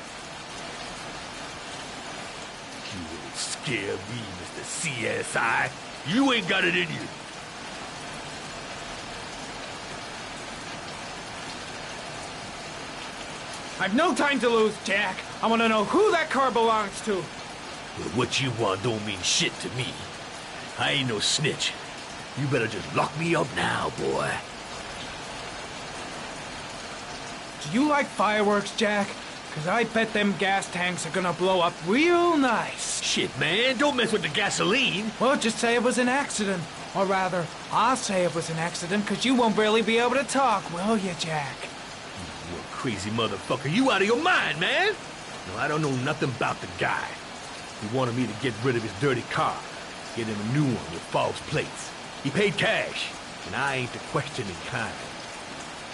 You won't scare me, Mr. CSI. You ain't got it in you. I've no time to lose, Jack. I want to know who that car belongs to. Well, what you want don't mean shit to me. I ain't no snitch. You better just lock me up now, boy. Do you like fireworks, Jack? Because I bet them gas tanks are gonna blow up real nice. Shit, man, don't mess with the gasoline. Well, just say it was an accident. Or rather, I'll say it was an accident, because you won't really be able to talk, will you, Jack? You crazy motherfucker. You out of your mind, man. No, I don't know nothing about the guy. He wanted me to get rid of his dirty car. Get him a new one with false plates. He paid cash, and I ain't the questioning kind.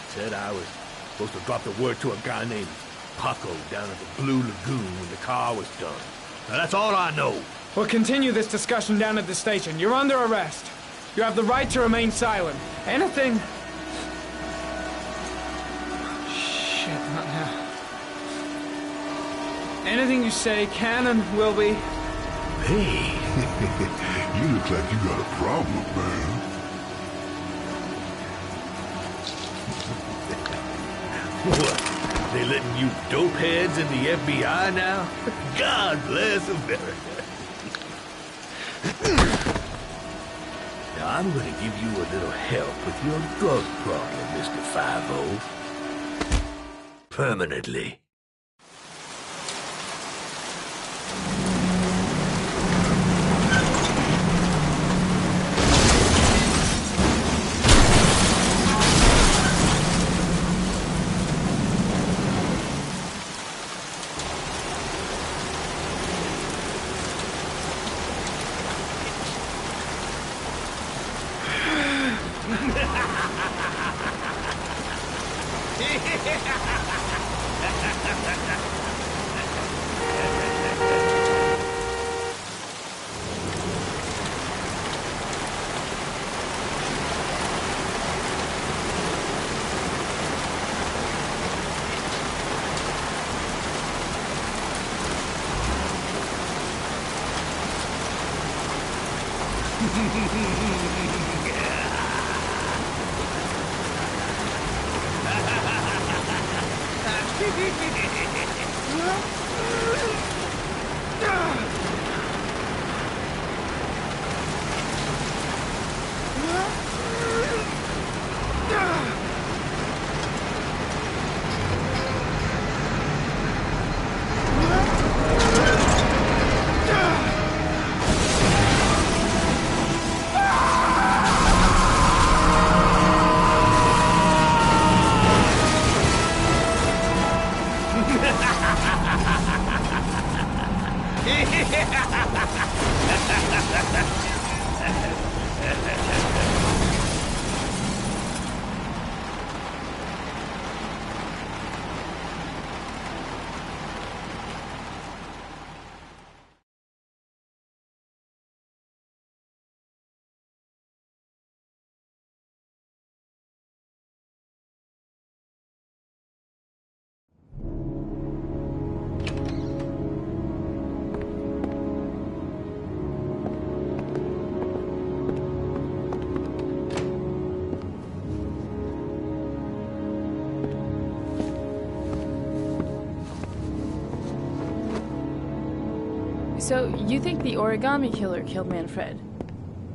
Said I was supposed to drop the word to a guy named Paco down at the Blue Lagoon when the car was done. Now that's all I know. We'll continue this discussion down at the station. You're under arrest. You have the right to remain silent. Anything... Shit, not now. Anything you say can and will be... Hey, you look like you got a problem, man. What? They letting you dope heads in the FBI now? God bless America. Now I'm gonna give you a little help with your drug problem, Mr. 5-0. Permanently. So, you think the origami killer killed Manfred?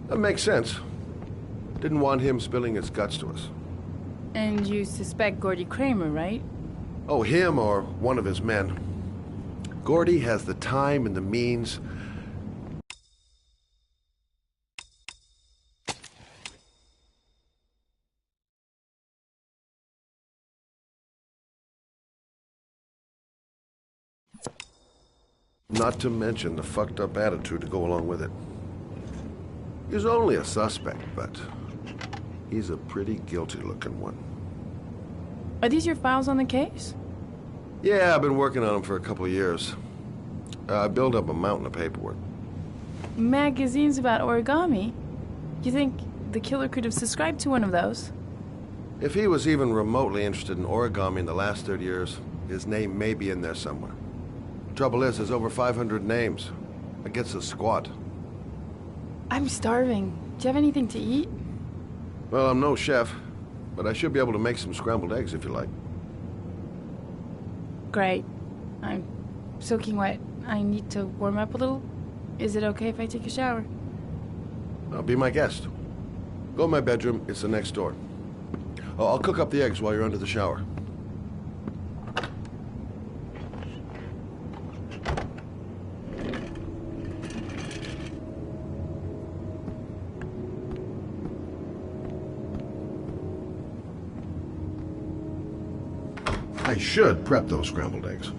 That makes sense. Didn't want him spilling his guts to us. And you suspect Gordy Kramer, right? Oh, him or one of his men. Gordy has the time and the means. Not to mention the fucked up attitude to go along with it. He's only a suspect, but he's a pretty guilty-looking one. Are these your files on the case? Yeah, I've been working on him for a couple of years. I built up a mountain of paperwork. Magazines about origami? You think the killer could have subscribed to one of those? If he was even remotely interested in origami in the last 30 years, his name may be in there somewhere. Trouble is, there's over 500 names. That gets us squat. I'm starving. Do you have anything to eat? Well, I'm no chef, but I should be able to make some scrambled eggs if you like. Great. I'm soaking wet. I need to warm up a little. Is it okay if I take a shower? Be my guest. Go in my bedroom. It's the next door. Oh, I'll cook up the eggs while you're under the shower. I should prep those scrambled eggs.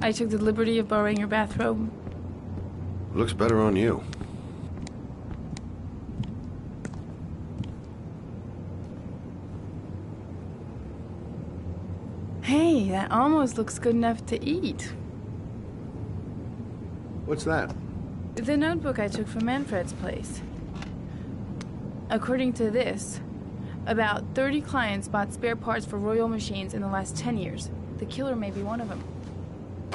I took the liberty of borrowing your bathrobe. Looks better on you. Hey, that almost looks good enough to eat. What's that? The notebook I took from Manfred's place. According to this, about 30 clients bought spare parts for Royal machines in the last 10 years. The killer may be one of them.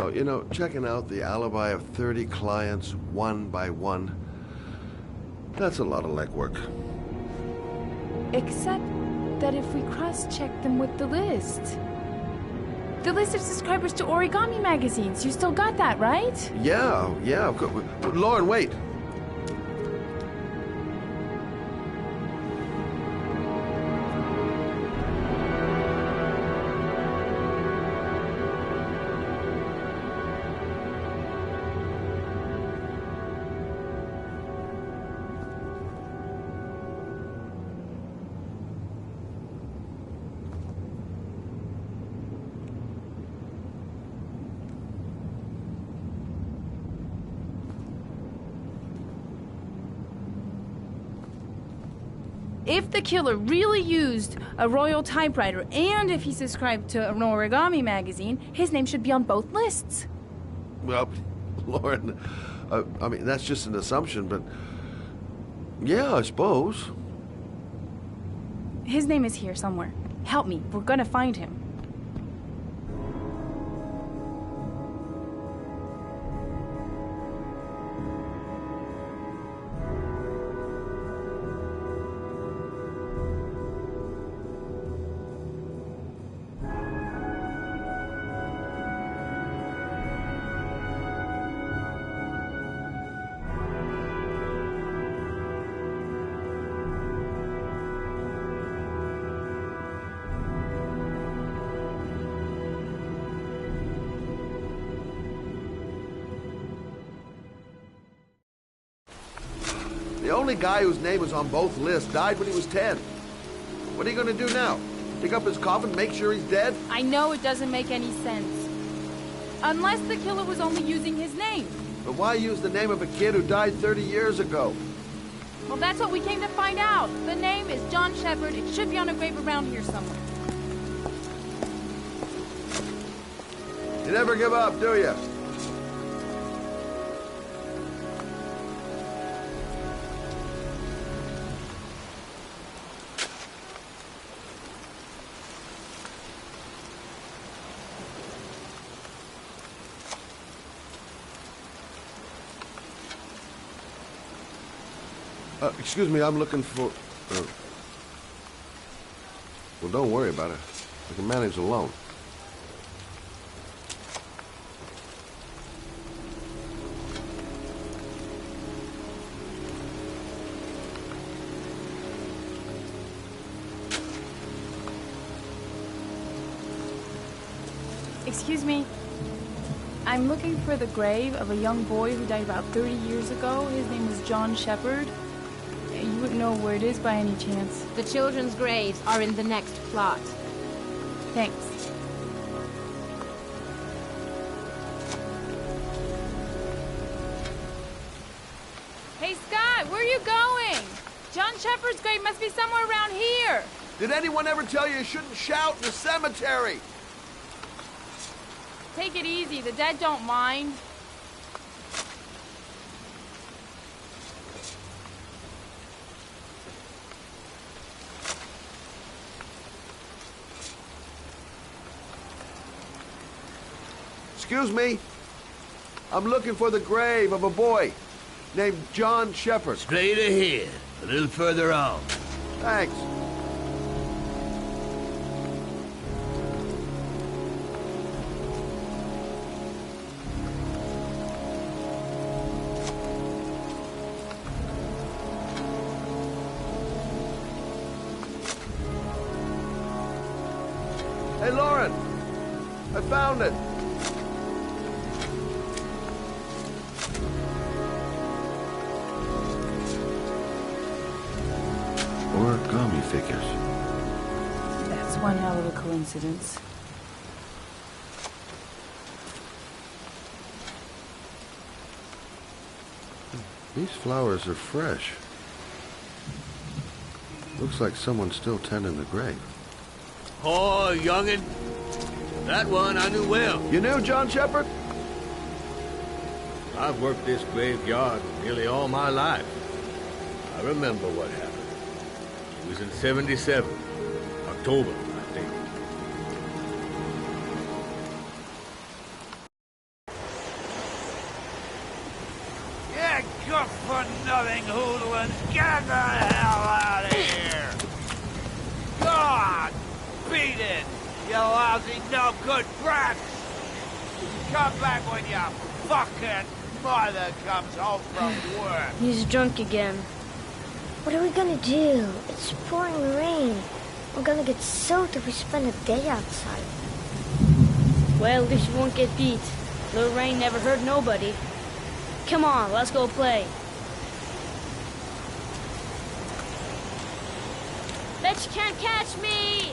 Oh, you know, checking out the alibi of 30 clients one by one, that's a lot of legwork. Except that if we cross-check them with the list. The list of subscribers to Origami magazines. You still got that, right? Yeah, of course. Lauren, wait. If the killer really used a Royal typewriter and if he subscribed to an Origami magazine, his name should be on both lists. Well, Lauren, I mean, that's just an assumption, but yeah, I suppose. His name is here somewhere. Help me. We're gonna find him. The only guy whose name was on both lists died when he was 10. What are you going to do now? Pick up his coffin, make sure he's dead? I know it doesn't make any sense. Unless the killer was only using his name. But why use the name of a kid who died 30 years ago? Well, that's what we came to find out. The name is John Shepard. It should be on a grave around here somewhere. You never give up, do you? Excuse me, I'm looking for... Well, don't worry about it. I can manage alone. Excuse me. I'm looking for the grave of a young boy who died about 30 years ago. His name was John Shepard. You wouldn't know where it is by any chance. The children's graves are in the next plot. Thanks. Hey, Scott, where are you going? John Shepard's grave must be somewhere around here. Did anyone ever tell you shouldn't shout in the cemetery? Take it easy. The dead don't mind. Excuse me. I'm looking for the grave of a boy named John Shepard. Straight ahead. A little further on. Thanks. Hey, Lauren. I found it. Origami figures. That's one hell of a coincidence. These flowers are fresh. Looks like someone's still tending the grave. Oh, youngin'. That one I knew well. You knew John Shepherd? I've worked this graveyard nearly all my life. I remember what happened. It was in 77. October, I think. Yeah, good for nothing hoodlums. Get the hell out of here! God! Beat it! You lousy, no good brats! Come back when your fucking mother comes home from work. He's drunk again. What are we gonna do? It's pouring rain. We're gonna get soaked if we spend a day outside. Well, at least you won't get beat. Little rain never hurt nobody. Come on, let's go play. Bet you can't catch me!